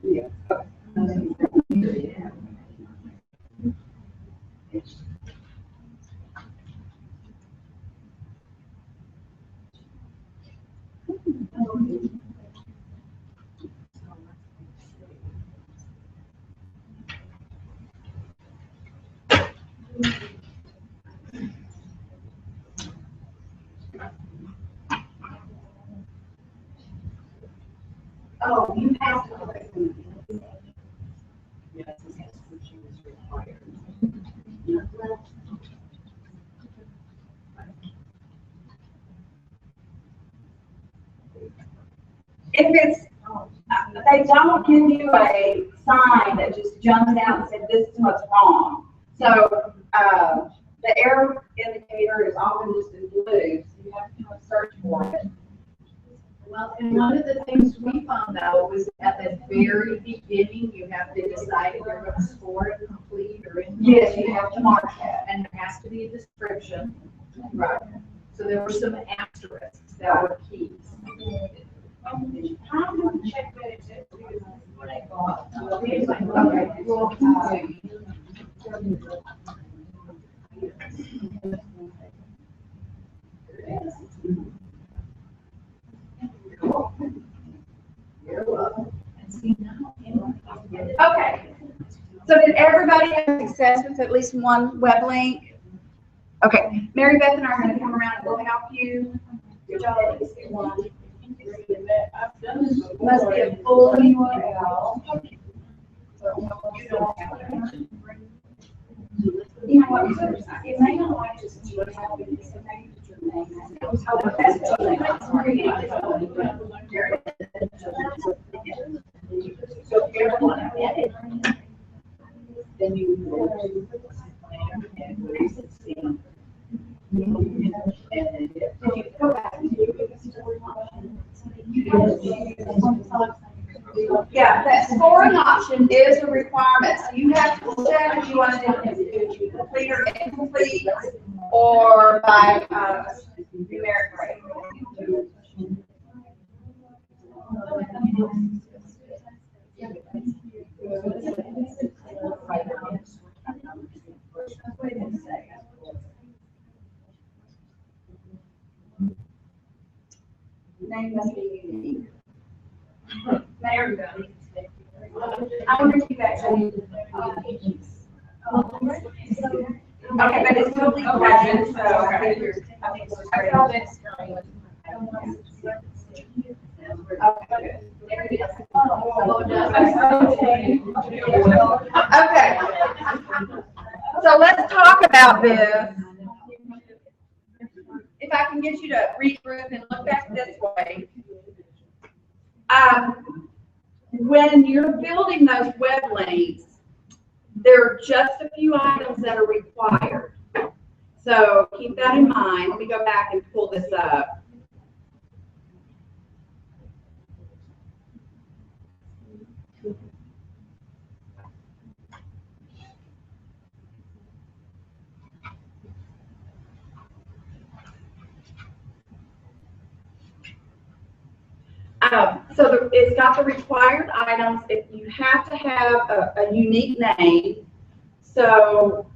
Yeah. Oh, you have to correct me. If it's, they don't give you a sign that just jumps out and says, this is what's wrong. So, the error indicator is often just in blue, so you have to kind of search for it. Well, and one of the things we found out was at the very beginning, you have to decide if you're going to score it complete or incomplete. Yes, you have to mark that. And there has to be a description. Right. So there were some asterisks that were keys. How do you check that it's what I got? Okay. So did everybody have success with at least one web link? Okay. Mary Beth and I are going to come around and we'll help you. Good job. One. Must be a full URL. You know what? It may not like just do it how it is. It may be your name. Oh, but that's too late. So everyone edit. Then you go back and yeah, that scoring option is a requirement. So you have to check if you want to do complete or incomplete or by numeric grade. Name must be unique. There we go. I wonder if you actually. Okay, but it's totally correct, so I think you're. I saw this. Okay. So let's talk about this. If I can get you to regroup and look back this way. When you're building those web links, there are just a few items that are required. So keep that in mind. Let me go back and pull this up. It's got the required items. If you have to have a unique name, so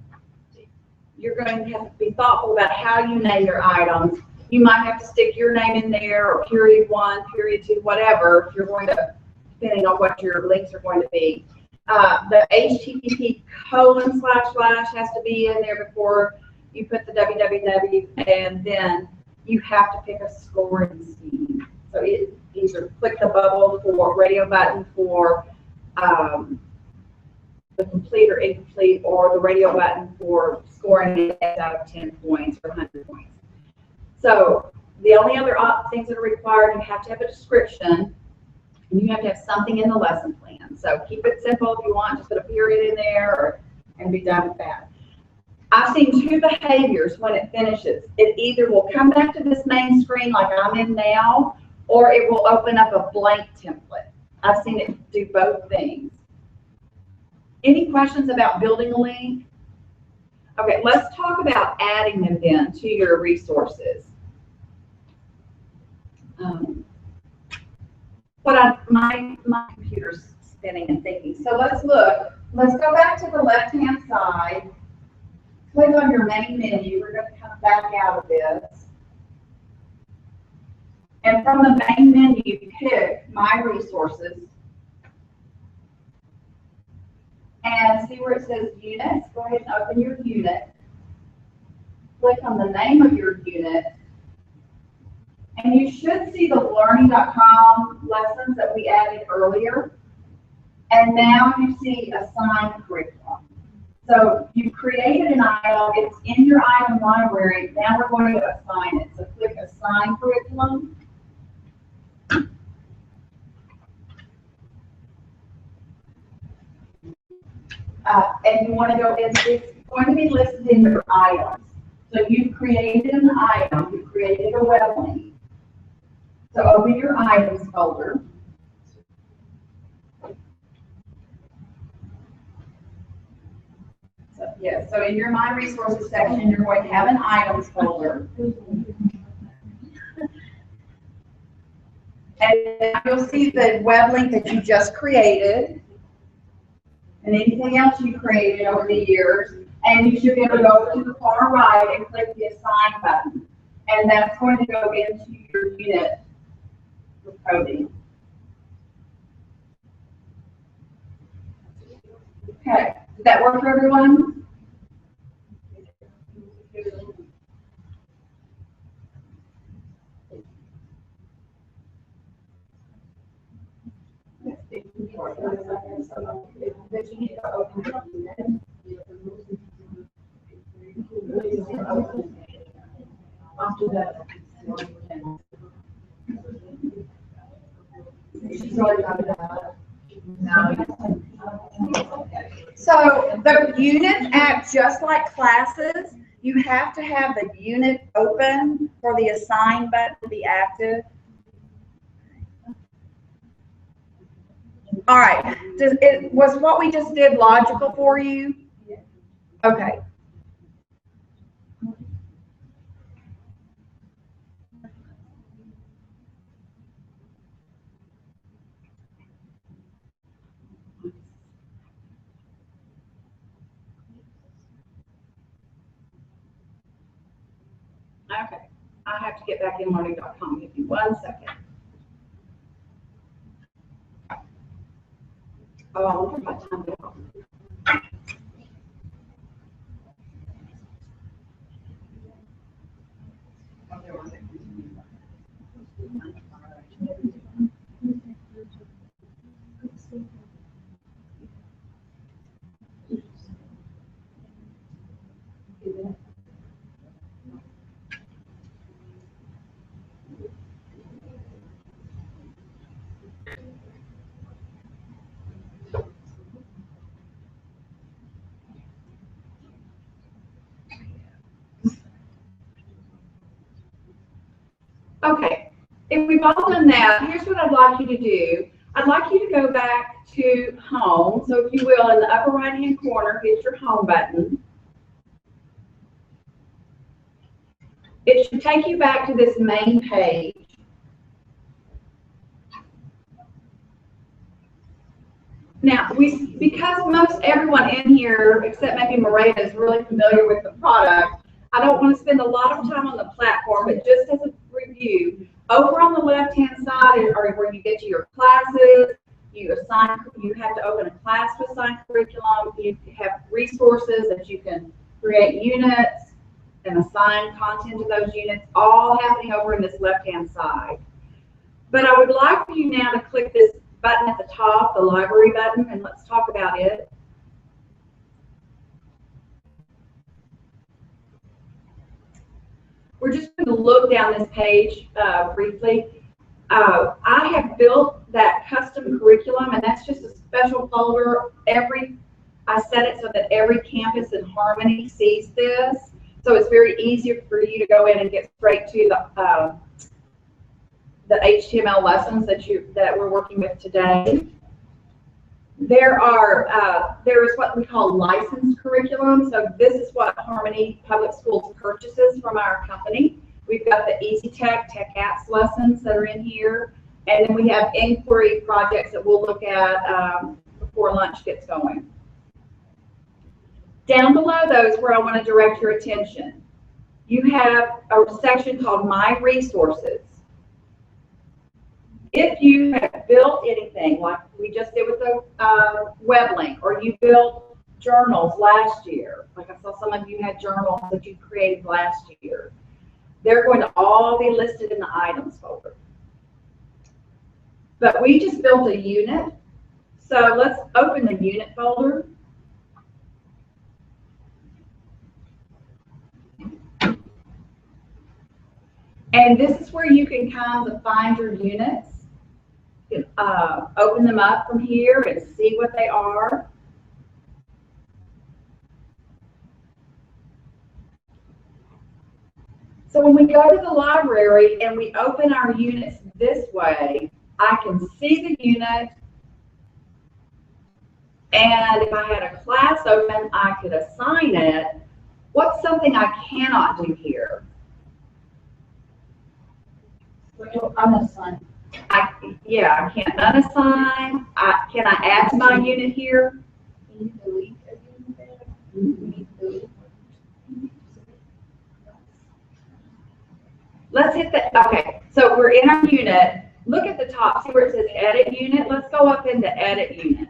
you're going to have to be thoughtful about how you name your items. You might have to stick your name in there, or period 1, period 2, whatever, if you're going to, depending on what your links are going to be. The HTTP : / has to be in there before you put the www, and then you have to pick a scoring scheme. So it either click the bubble for radio button for the complete or incomplete, or the radio button for scoring it out of 10 points or 100 points. So the only other things that are required, you have to have a description, and you have to have something in the lesson plan. So keep it simple if you want, just put a period in there and be done with that. I've seen two behaviors when it finishes. It either will come back to this main screen like I'm in now, or it will open up a blank template. I've seen it do both things. Any questions about building a link? Okay, let's talk about adding them then to your resources. My computer's spinning and thinking. So let's look. Let's go back to the left-hand side. Click on your main menu. We're going to come back out of this. And from the main menu, pick My Resources. And see where it says Units. Go ahead and open your unit. Click on the name of your unit. And you should see the learning.com lessons that we added earlier. And now you see Assigned Curriculum. So you created an item, it's in your item library. Now we're going to assign it. So click Assign Curriculum. And you want to go in, it's going to be listed in your items. So you've created an item, you created a web link. So open your items folder. So, yeah, so in your My Resources section, you're going to have an items folder. And you'll see the web link that you just created and anything else you created over the years. And you should be able to go to the far right and click the Assign button. And that's going to go into your unit for coding. Okay, did that work for everyone? After that. So the units act just like classes. You have to have the unit open for the Assign button to be active. All right, was what we just did logical for you? Okay. Okay, I have to get back in learning.com. Give me 1 second. Oh, I'll look at my time now. Okay, if we've all done that, here's what I'd like you to do. I'd like you to go back to Home. So if you will, in the upper right-hand corner, hit your Home button. It should take you back to this main page. Now, because most everyone in here, except maybe Maria, is really familiar with the product, I don't want to spend a lot of time on the platform, but just as a review, over on the left-hand side are where you get to your classes. You have to open a class to assign curriculum. You have resources that you can create units and assign content to those units, all happening over in this left-hand side. But I would like for you now to click this button at the top, the library button, and let's talk about it. We're just going to look down this page briefly. I have built that custom curriculum, and that's just a special folder. I set it so that every campus in Harmony sees this. So it's very easy for you to go in and get straight to the HTML lessons that we're working with today. There is what we call licensed curriculum. So this is what Harmony Public Schools purchases from our company. We've got the Easy Tech Apps lessons that are in here. And then we have inquiry projects that we'll look at before lunch gets going. Down below those where I want to direct your attention, you have a section called My Resources. If you have built anything like we just did with the web link, or you built journals last year, like I saw some of you had journals that you created last year, they're going to all be listed in the items folder. But we just built a unit, so let's open the unit folder. And this is where you can kind of find your units. You can open them up from here and see what they are. So when we go to the library and we open our units this way, I can see the unit, and if I had a class open, I could assign it. What's something I cannot do here? Unassign. I can't unassign. Can I add to my unit here? Can you delete again? Let's hit that. Okay, so we're in our unit. Look at the top. See where it says edit unit? Let's go up into edit unit.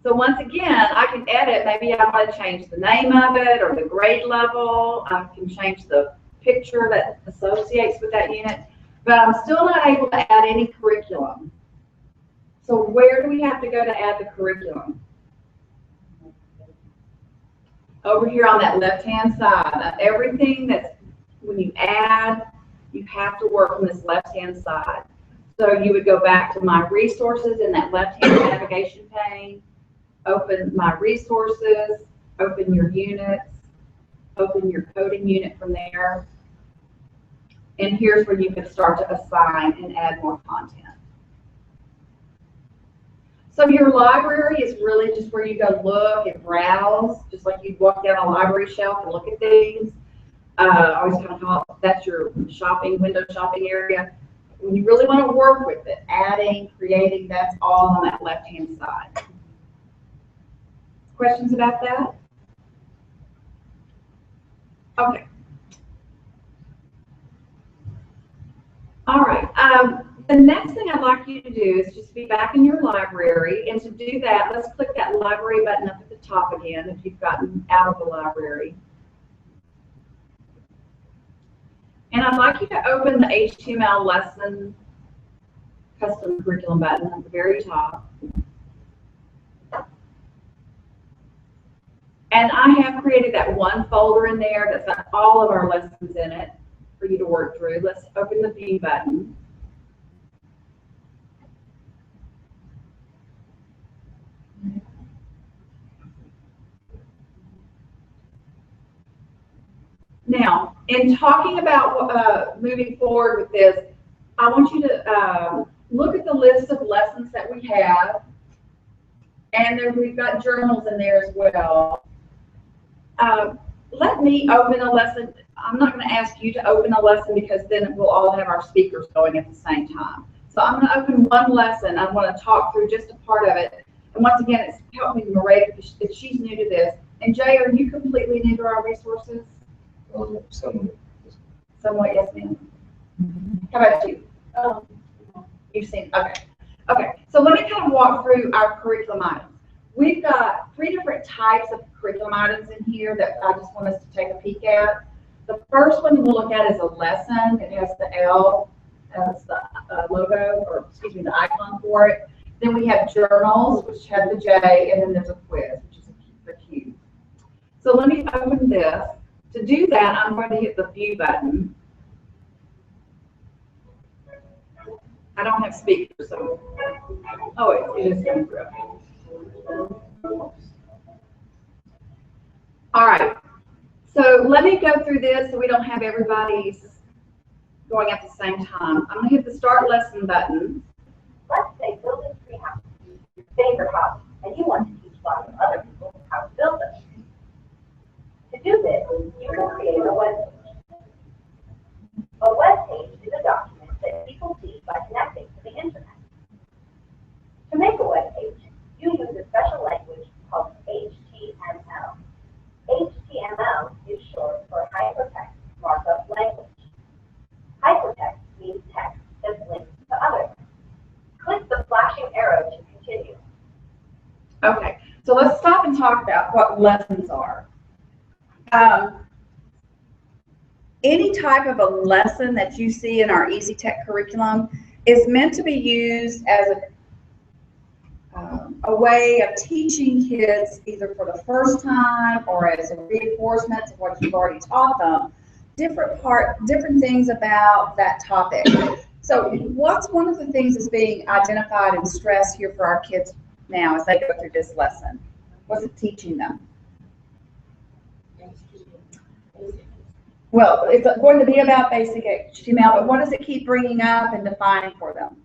So once again, I can edit. Maybe I want to change the name of it or the grade level. I can change the picture that associates with that unit. But I'm still not able to add any curriculum. So where do we have to go to add the curriculum? Over here on that left-hand side. Everything that's, when you add, you have to work on this left-hand side. So you would go back to My Resources in that left-hand navigation pane. Open My Resources, open your units, open your coding unit from there. And here's where you can start to assign and add more content. So your library is really just where you go look and browse, just like you'd walk down a library shelf and look at things. I always kind of call it, that's your shopping, window shopping area. When you really want to work with it, adding, creating, that's all on that left-hand side. Questions about that? Okay. All right. The next thing I'd like you to do is just be back in your library. And to do that, let's click that library button up at the top again if you've gotten out of the library. And I'd like you to open the HTML lesson custom curriculum button at the very top. And I have created that one folder in there that's got all of our lessons in it for you to work through. Let's open the view button. Now, in talking about moving forward with this, I want you to look at the list of lessons that we have. And then we've got journals in there as well. Let me open a lesson. I'm not going to ask you to open a lesson because then we'll all have our speakers going at the same time. So I'm going to open one lesson. I want to talk through just a part of it. And once again, it's helping Maria because she's new to this. And Jay, are you completely new to our resources? Somewhat, yes, ma'am. How about you? You've seen, okay. Okay, so let me kind of walk through our curriculum items. we've got 3 different types of curriculum items in here that I just want us to take a peek at. The first one we'll look at is a lesson. It has the L as the logo, or excuse me, the icon for it. Then we have journals, which have the J, and then there's a quiz, which is the Q. So let me open this. To do that, I'm going to hit the view button. I don't have speakers, so, oh, it is going through. All right, so let me go through this so we don't have everybody's going at the same time. I'm going to hit the start lesson button. Let's say building tree house is your favorite hobby, and you want to teach lots of other people how to build them. To do this, you can create a web page. A web page is a document that people see by connecting to the internet. To make a web page, you use a special language called HTML. HTML is short for Hypertext Markup Language. Hypertext means text that's linked to other text. Click the flashing arrow to continue. Okay, so let's stop and talk about what lessons are. Any type of a lesson that you see in our Easy Tech curriculum is meant to be used as a way of teaching kids either for the first time or as a reinforcement of what you've already taught them, different things about that topic. So what's one of the things that's being identified and stressed here for our kids now as they go through this lesson? What's it teaching them? Well, it's going to be about basic HTML, but what does it keep bringing up and defining for them?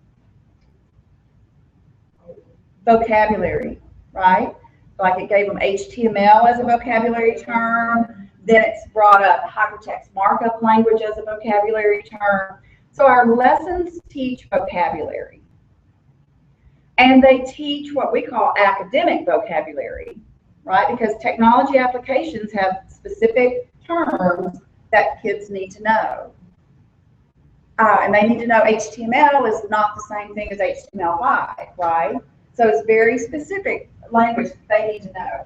Vocabulary, right? Like it gave them HTML as a vocabulary term, then it's brought up hypertext markup language as a vocabulary term. So our lessons teach vocabulary. And they teach what we call academic vocabulary, right? Because technology applications have specific terms that kids need to know. And they need to know HTML is not the same thing as HTML5, right? So it's very specific language that they need to know.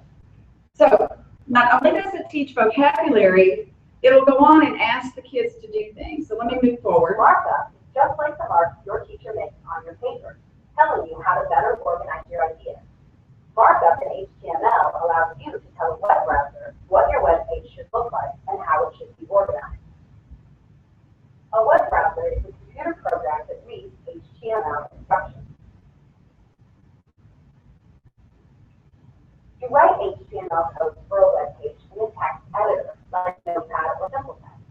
So not only does it teach vocabulary, it'll go on and ask the kids to do things. So let me move forward. Markup is just like the marks your teacher makes on your paper, telling you how to better organize your ideas. Markup in HTML allows you to tell a web browser what your web page should look like and how it should be organized. A web browser is a computer program that reads HTML instructions. You write HTML code for a web page in a text editor like Notepad or Simple Text.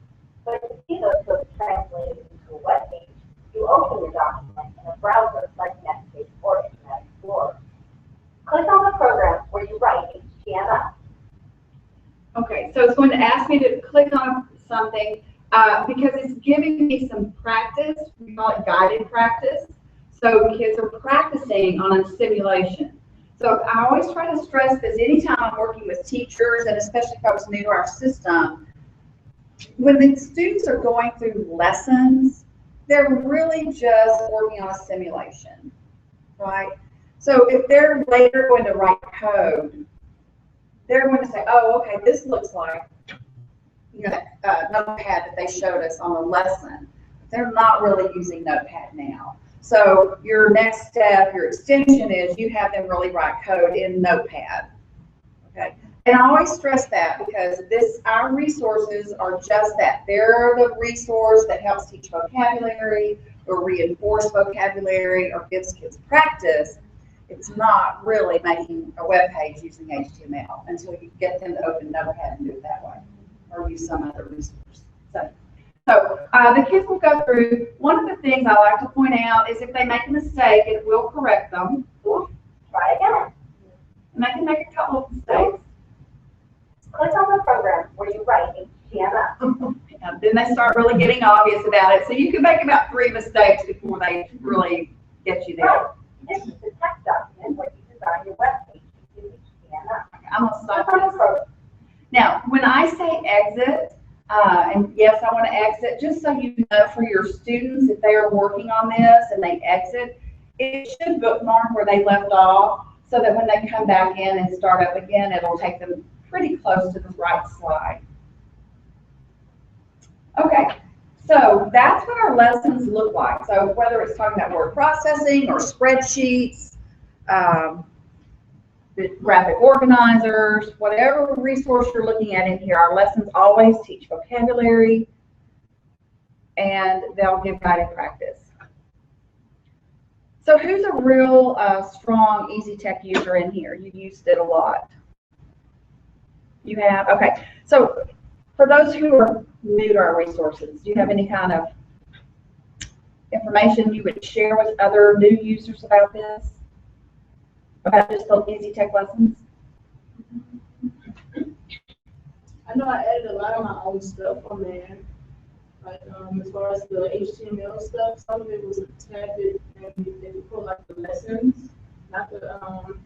But to see those codes translated into a web page, you open your document in a browser like Netscape or Internet Explorer. Click on the program where you write HTML. Okay, so it's going to ask me to click on something because it's giving me some practice. We call it guided practice. So kids are practicing on a simulation. So I always try to stress this anytime I'm working with teachers and especially folks new to our system. When the students are going through lessons, they're really just working on a simulation, right? So if they're later going to write code, they're going to say, oh, okay, this looks like, Notepad that they showed us on the lesson. They're not really using Notepad now. So your next step, your extension is you have them really write code in Notepad, okay? And I always stress that because our resources are just that. They're the resource that helps teach vocabulary or reinforce vocabulary or gives kids practice. It's not really making a web page using HTML until you get them to open Notepad and do it that way or use some other resource. So the kids will go through. One of the things I like to point out is if they make a mistake, it will correct them. Try again. And they can make a couple of mistakes. Click on the program where you write HTML. And then they start really getting obvious about it. So you can make about 3 mistakes before they really get you there. Right. This is the text document where you design your web page using HTML. I'm going to stop this. Now, when I say exit, and yes, I want to exit, just so you know for your students, if they are working on this and they exit, it should bookmark where they left off. so that when they come back in and start up again, it'll take them pretty close to the right slide. Okay, so that's what our lessons look like. So whether it's talking about word processing or spreadsheets, the graphic organizers, whatever resource you're looking at in here, our lessons always teach vocabulary and they'll give guided practice. So who's a real strong Easy Tech user in here? You've used it a lot. You have? Okay. So for those who are new to our resources, do you have any kind of information you would share with other new users about this? About just the Easy Tech lessons? I know I added a lot of my own stuff on there. Like, as far as the HTML stuff, some of it was tagged and they put like the lessons, not the,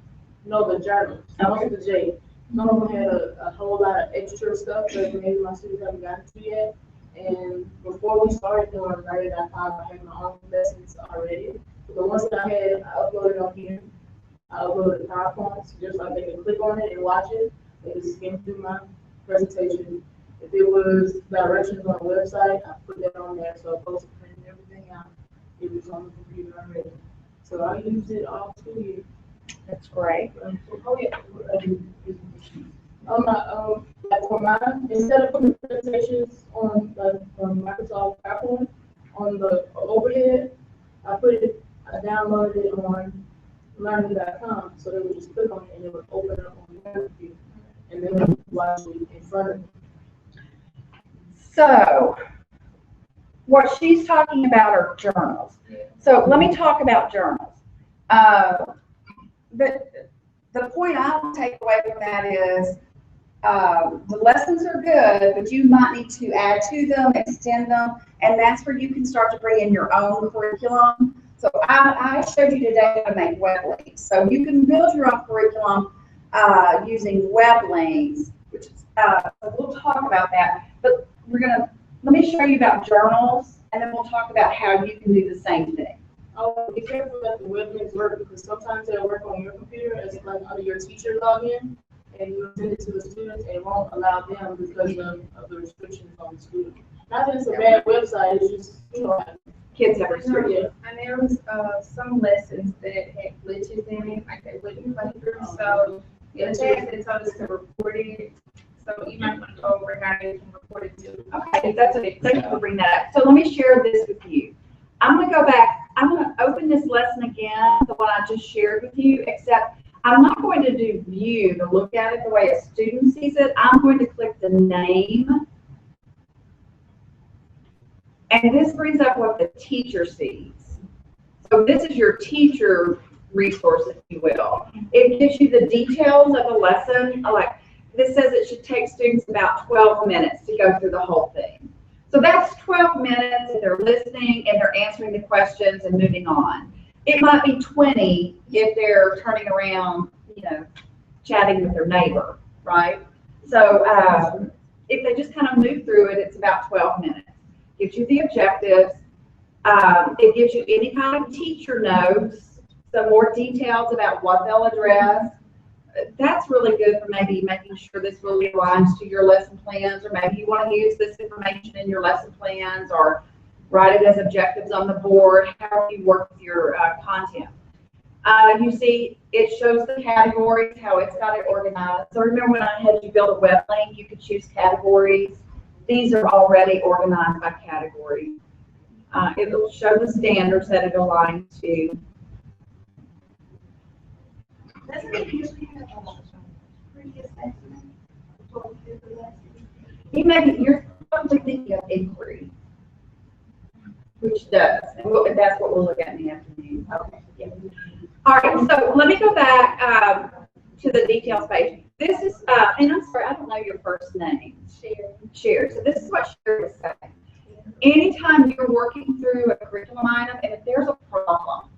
no, the journals, not the J. Some of them had a whole lot of extra stuff that maybe my students haven't gotten to yet. And before we started doing Writer.com, I had my own lessons already. So the ones that I had, I uploaded on here. I uploaded PowerPoints just like they can click on it and watch it. They can skim through my presentation. If it was directions on the website, I put that on there. So I posted printing everything out. It was on the computer already. So I used it all 2 years. That's great. Oh yeah. Like for mine, instead of putting presentations on Microsoft PowerPoint on the overhead, I downloaded it on learning.com, so they would just click on it and it would open up on their computer, and then they would watch it in front of me. So what she's talking about are journals. So let me talk about journals. The point I will take away from that is the lessons are good, but you might need to add to them, extend them, and that's where you can start to bring in your own curriculum. So I showed you today how to make web links. So you can build your own curriculum using web links, which is, so we'll talk about that. But let me show you about journals, and then we'll talk about how you can do the same thing. Oh, be careful that the web links work, because sometimes they'll work on your computer as like under your teacher login, and you send it to the students and it won't allow them because of the restrictions on the student. Not that it's a bad website, it's just, you know, Kids have restrictions. And there was some lessons that had glitches in it, like they wouldn't play through. So the test it told us to report it. So you might want to go over how you can report it too. Okay, that's okay. Thank you for bringing that up. So let me share this with you. I'm going to go back. I'm going to open this lesson again, the one I just shared with you, except I'm not going to do view to look at it the way a student sees it. I'm going to click the name. And this brings up what the teacher sees. So this is your teacher resource, if you will. It gives you the details of the lesson. Like this says it should take students about 12 minutes to go through the whole thing. So that's 12 minutes and they're listening and they're answering the questions and moving on. It might be 20 if they're turning around, you know, chatting with their neighbor, right? So if they just kind of move through it, it's about 12 minutes. Gives you the objectives. It gives you any kind of teacher notes, some more details about what they'll address. That's really good for maybe making sure this really aligns to your lesson plans, or maybe you want to use this information in your lesson plans or write it as objectives on the board, however you work with your content. You see, it shows the categories, how it's got it organized. So remember when I had you build a web link, you could choose categories. These are already organized by category. It will show the standards that it aligns to. Doesn't it usually have a pre-assessment? You're probably thinking of inquiry, which does, and that's what we'll look at in the afternoon. Okay. Yeah. All right, so let me go back to the details page. This is, and I'm sorry, I don't know your first name. Share. So this is what Share is saying. Anytime you're working through a curriculum item, and if there's a problem,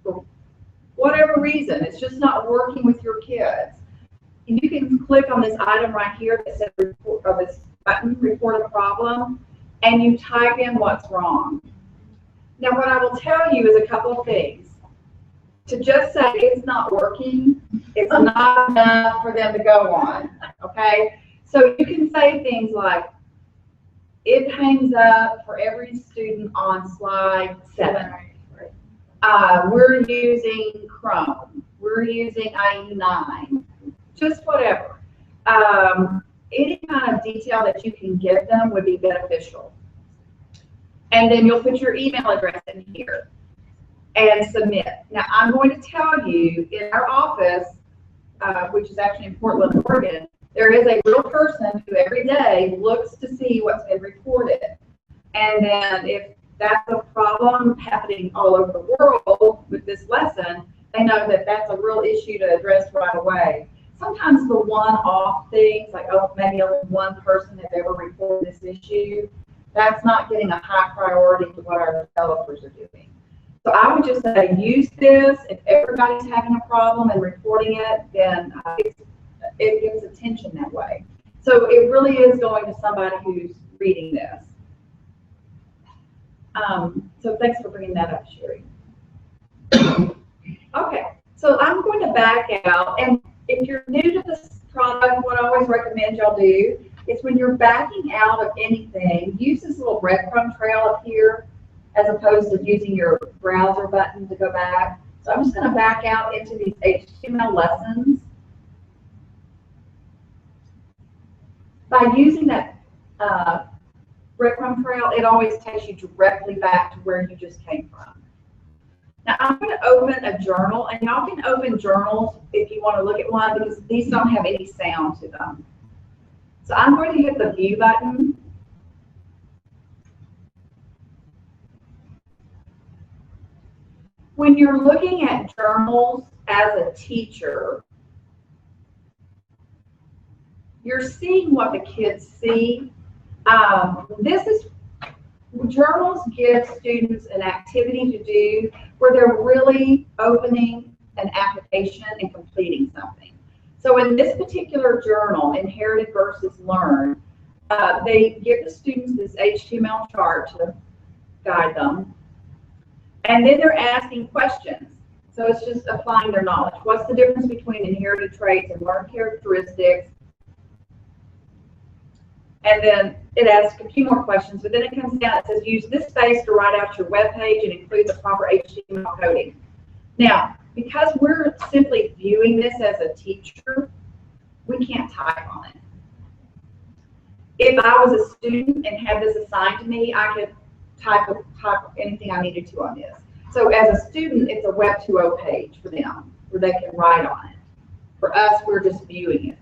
for whatever reason, it's just not working with your kids, you can click on this item right here that says report, or this button, report a problem, and you type in what's wrong. Now, what I will tell you is a couple of things. to just say it's not working, it's not enough for them to go on, okay? So you can say things like, it hangs up for every student on slide 7. We're using Chrome, we're using IU9, just whatever. Any kind of detail that you can give them would be beneficial. And then you'll put your email address in here and submit. Now, I'm going to tell you, in our office, which is actually in Portland, Oregon, there is a real person who every day looks to see what's been reported. And then if that's a problem happening all over the world with this lesson, they know that that's a real issue to address right away. Sometimes the one-off things, like, oh, maybe only one person has ever reported this issue, that's not getting a high priority to what our developers are doing. So I would just say use this. If everybody's having a problem and reporting it, then it gives attention that way. So it really is going to somebody who's reading this. So thanks for bringing that up, Sherry. Okay, so I'm going to back out, and if you're new to this product, what I always recommend y'all do is when you're backing out of anything, use this little breadcrumb trail up here as opposed to using your browser button to go back. So I'm just going to back out into these HTML lessons. By using that breadcrumb trail, it always takes you directly back to where you just came from. Now I'm going to open a journal, and y'all can open journals if you want to look at one because these don't have any sound to them. So I'm going to hit the view button. When you're looking at journals as a teacher, you're seeing what the kids see. Journals give students an activity to do where they're really opening an application and completing something. So in this particular journal, Inherited versus Learn, they give the students this HTML chart to guide them. And then they're asking questions. So it's just applying their knowledge. What's the difference between inherited traits and learned characteristics? And then it asks a few more questions, but then it comes down, it says use this space to write out your web page and include the proper HTML coding. Now, because we're simply viewing this as a teacher, we can't type on it. If I was a student and had this assigned to me, I could type anything I needed to on this. So as a student, it's a Web 2.0 page for them, where they can write on it. For us, we're just viewing it.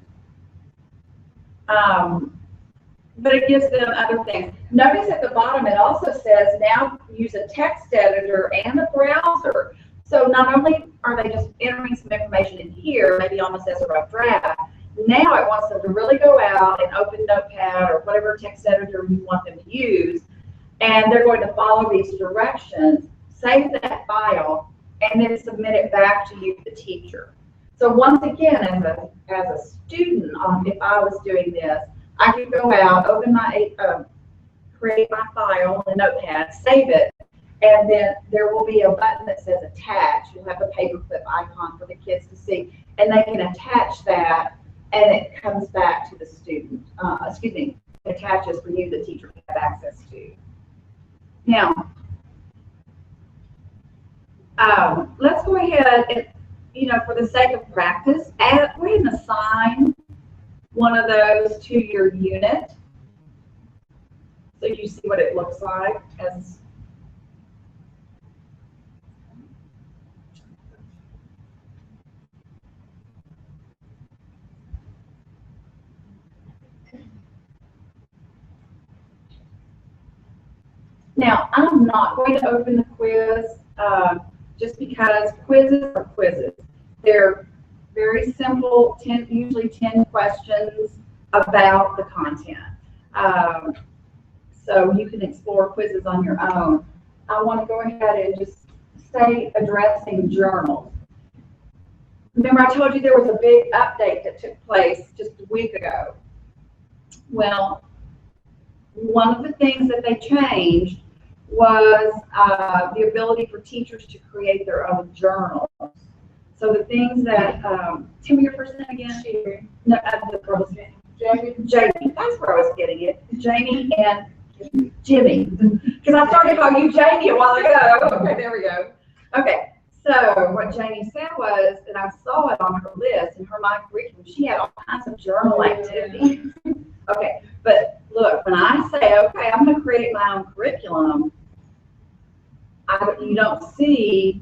But it gives them other things. Notice at the bottom, it also says now use a text editor and a browser. So not only are they just entering some information in here, maybe almost as a rough draft, now it wants them to really go out and open Notepad or whatever text editor you want them to use, and they're going to follow these directions, save that file, and then submit it back to you, the teacher. So once again, as a student, if I was doing this, I could go out, open my, create my file in Notepad, save it, and then there will be a button that says attach. You'll have a paperclip icon for the kids to see, and they can attach that, and it comes back to the student. It attaches for you, the teacher, to have access to. Now, let's go ahead and, for the sake of practice, go ahead and assign one of those to your unit, so you see what it looks like. Now, I'm not going to open the quiz just because quizzes are quizzes. They're very simple, usually 10 questions about the content. So you can explore quizzes on your own. I want to go ahead and just stay addressing journals. Remember I told you there was a big update that took place just a week ago. Well, one of the things that they changed was the ability for teachers to create their own journals. So the things that, tell me your first name again. No, the girl's name. Jamie, that's where I was getting it. Jamie and Jimmy. Because I started to call you Jamie a while ago. Okay, there we go. Okay, so what Jamie said was, and I saw it on her list in her my curriculum, she had all kinds of journal activities. Okay, but look, when I say, okay, I'm going to create my own curriculum, you don't see,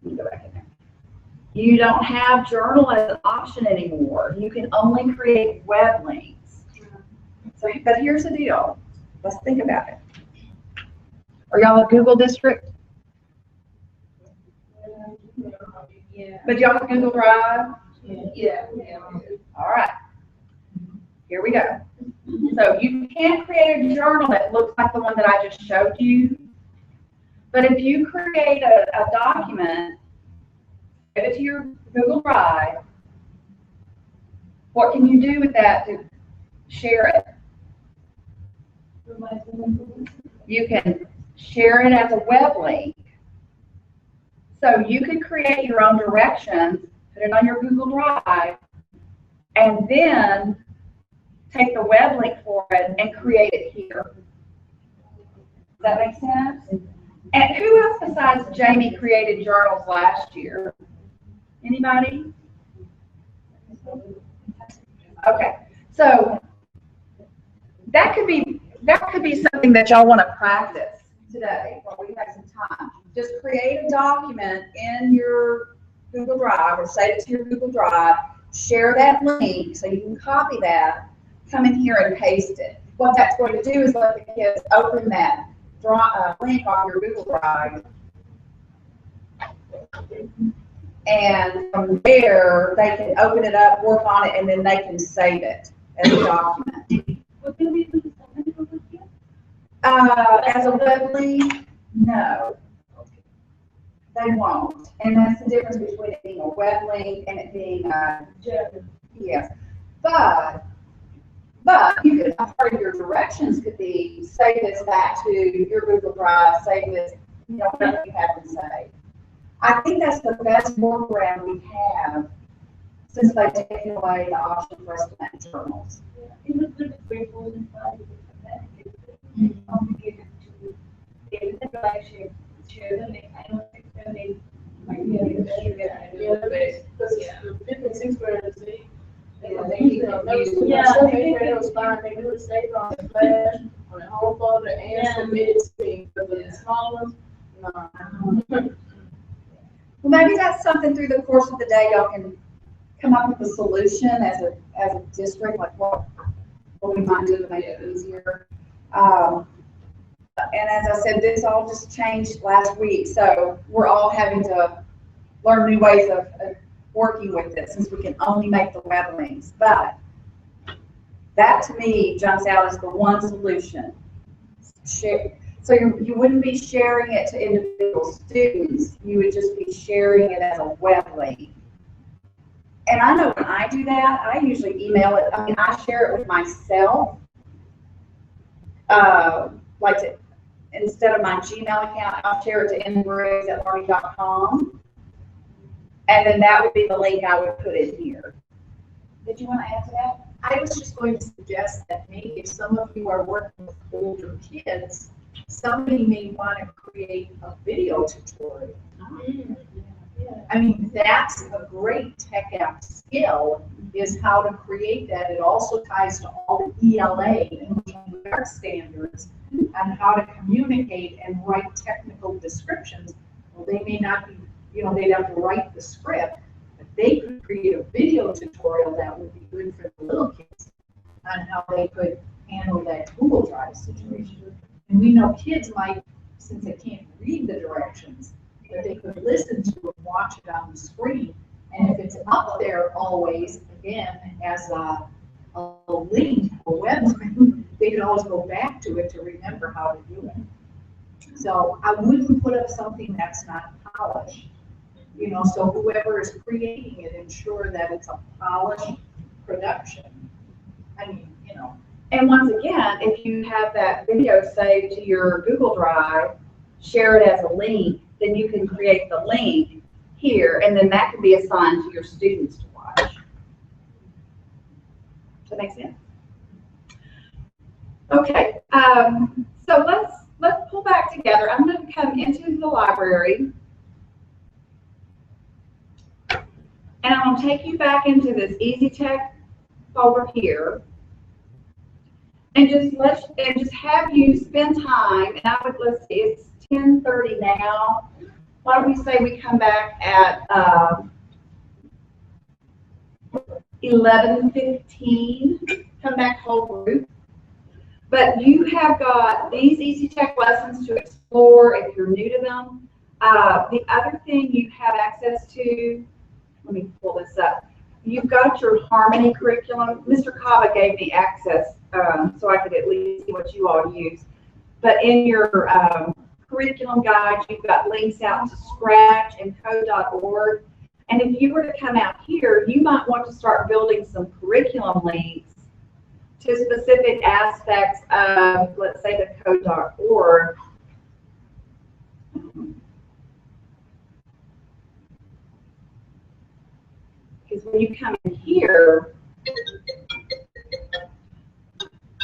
let me go back in there. You don't have journal as an option anymore. You can only create web links. So, but here's the deal. Let's think about it. Are y'all a Google district? Yeah. But y'all have Google Drive? Yeah. All right. Here we go. So you can't create a journal that looks like the one that I just showed you. But if you create a document, give it to your Google Drive, what can you do with that to share it? You can share it as a web link. So you could create your own directions, put it on your Google Drive, and then take the web link for it and create it here. Does that make sense? And who else besides Jamie created journals last year? Anybody? Okay, so that could be something that y'all want to practice today while we have some time. Just create a document in your Google Drive or save it to your Google Drive, share that link so you can copy that, come in here and paste it. What that's going to do is let the kids open that link on your Google Drive, and from there they can open it up, work on it, and then they can save it as a document. As a web link, no, they won't. And that's the difference between it being a web link and it being yes. But you could, part of your directions could be save this back to your Google Drive, save this, whatever you have to say. I think that's the best workaround we have since they've taken away the option for us to make journals. It was good for people inside it's complicated to get the drive share the link. I don't think that they might be able to share it. Because the fifth and sixth graders, they was fine, they do it safe on the flash, on the home folder, and submitted screen, but the small ones, no. Well, maybe that's something through the course of the day y'all can come up with a solution as a district, like what we might do to make it easier. And as I said, this all just changed last week, so we're all having to learn new ways of working with it since we can only make the web links. But that to me jumps out as the one solution. So you wouldn't be sharing it to individual students, you would just be sharing it as a web link. And I know when I do that, I usually email it. I mean, I share it with myself, instead of my Gmail account, I'll share it to inquiries@learning.com. And then that would be the link I would put in here. Did you want to add to that? I was just going to suggest that maybe if some of you are working with older kids, somebody may want to create a video tutorial. I mean, that's a great tech app skill, is how to create that. It also ties to all the ELA and art standards on how to communicate and write technical descriptions. Well, they may not be, they'd have to write the script, but they could create a video tutorial that would be good for the little kids on how they could handle that Google Drive situation. And we know kids might, since they can't read the directions, that they could listen to and watch it on the screen. And if it's up there always, again, as a link, a web link, they can always go back to it to remember how to do it. So I wouldn't put up something that's not polished. So whoever is creating it, ensure that it's a polished production. And once again, if you have that video saved to your Google Drive, share it as a link, then you can create the link here, and then that can be assigned to your students to watch. Does that make sense? Okay, so let's pull back together. I'm going to come into the library, and I'm going to take you back into this Easy Tech folder here, and just have you spend time. And I would, let's see, it's 10:30 now. Why don't we say we come back at 11:15? Come back whole group. But you have got these Easy Tech lessons to explore if you're new to them. The other thing you have access to, let me pull this up. You've got your Harmony curriculum. Mr. Kava gave me access so I could at least see what you all use. But in your curriculum guide, you've got links out to Scratch and code.org. And if you were to come out here, you might want to start building some curriculum links to specific aspects of, let's say, the code.org. Because when you come in here,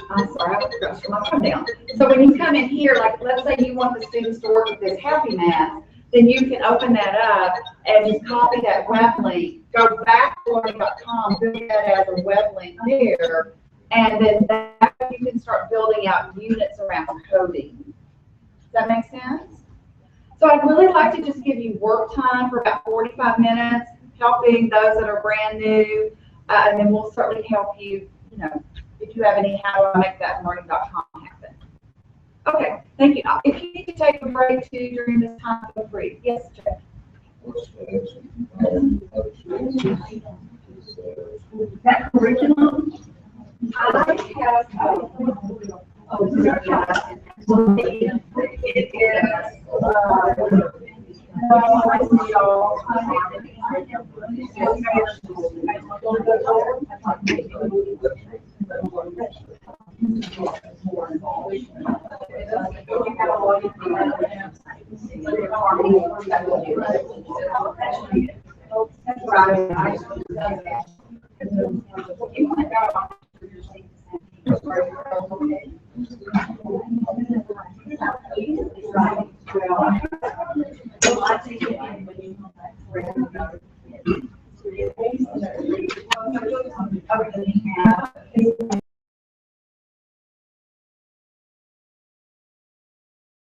I'm sorry, I forgot to turn my phone down. So when you come in here, like let's say you want the students to work with this Happy Math, then you can open that up and just copy that web link, go back to learning.com, build that as a web link there, and then that you can start building out units around coding. Does that make sense? So I'd really like to just give you work time for about 45 minutes, helping those that are brand new, and then we'll certainly help you, if you have any how to make that learning.com happen. Okay, thank you. If you need to take a break too during this time, feel free. Yes, Jeff. That curriculum, I have, it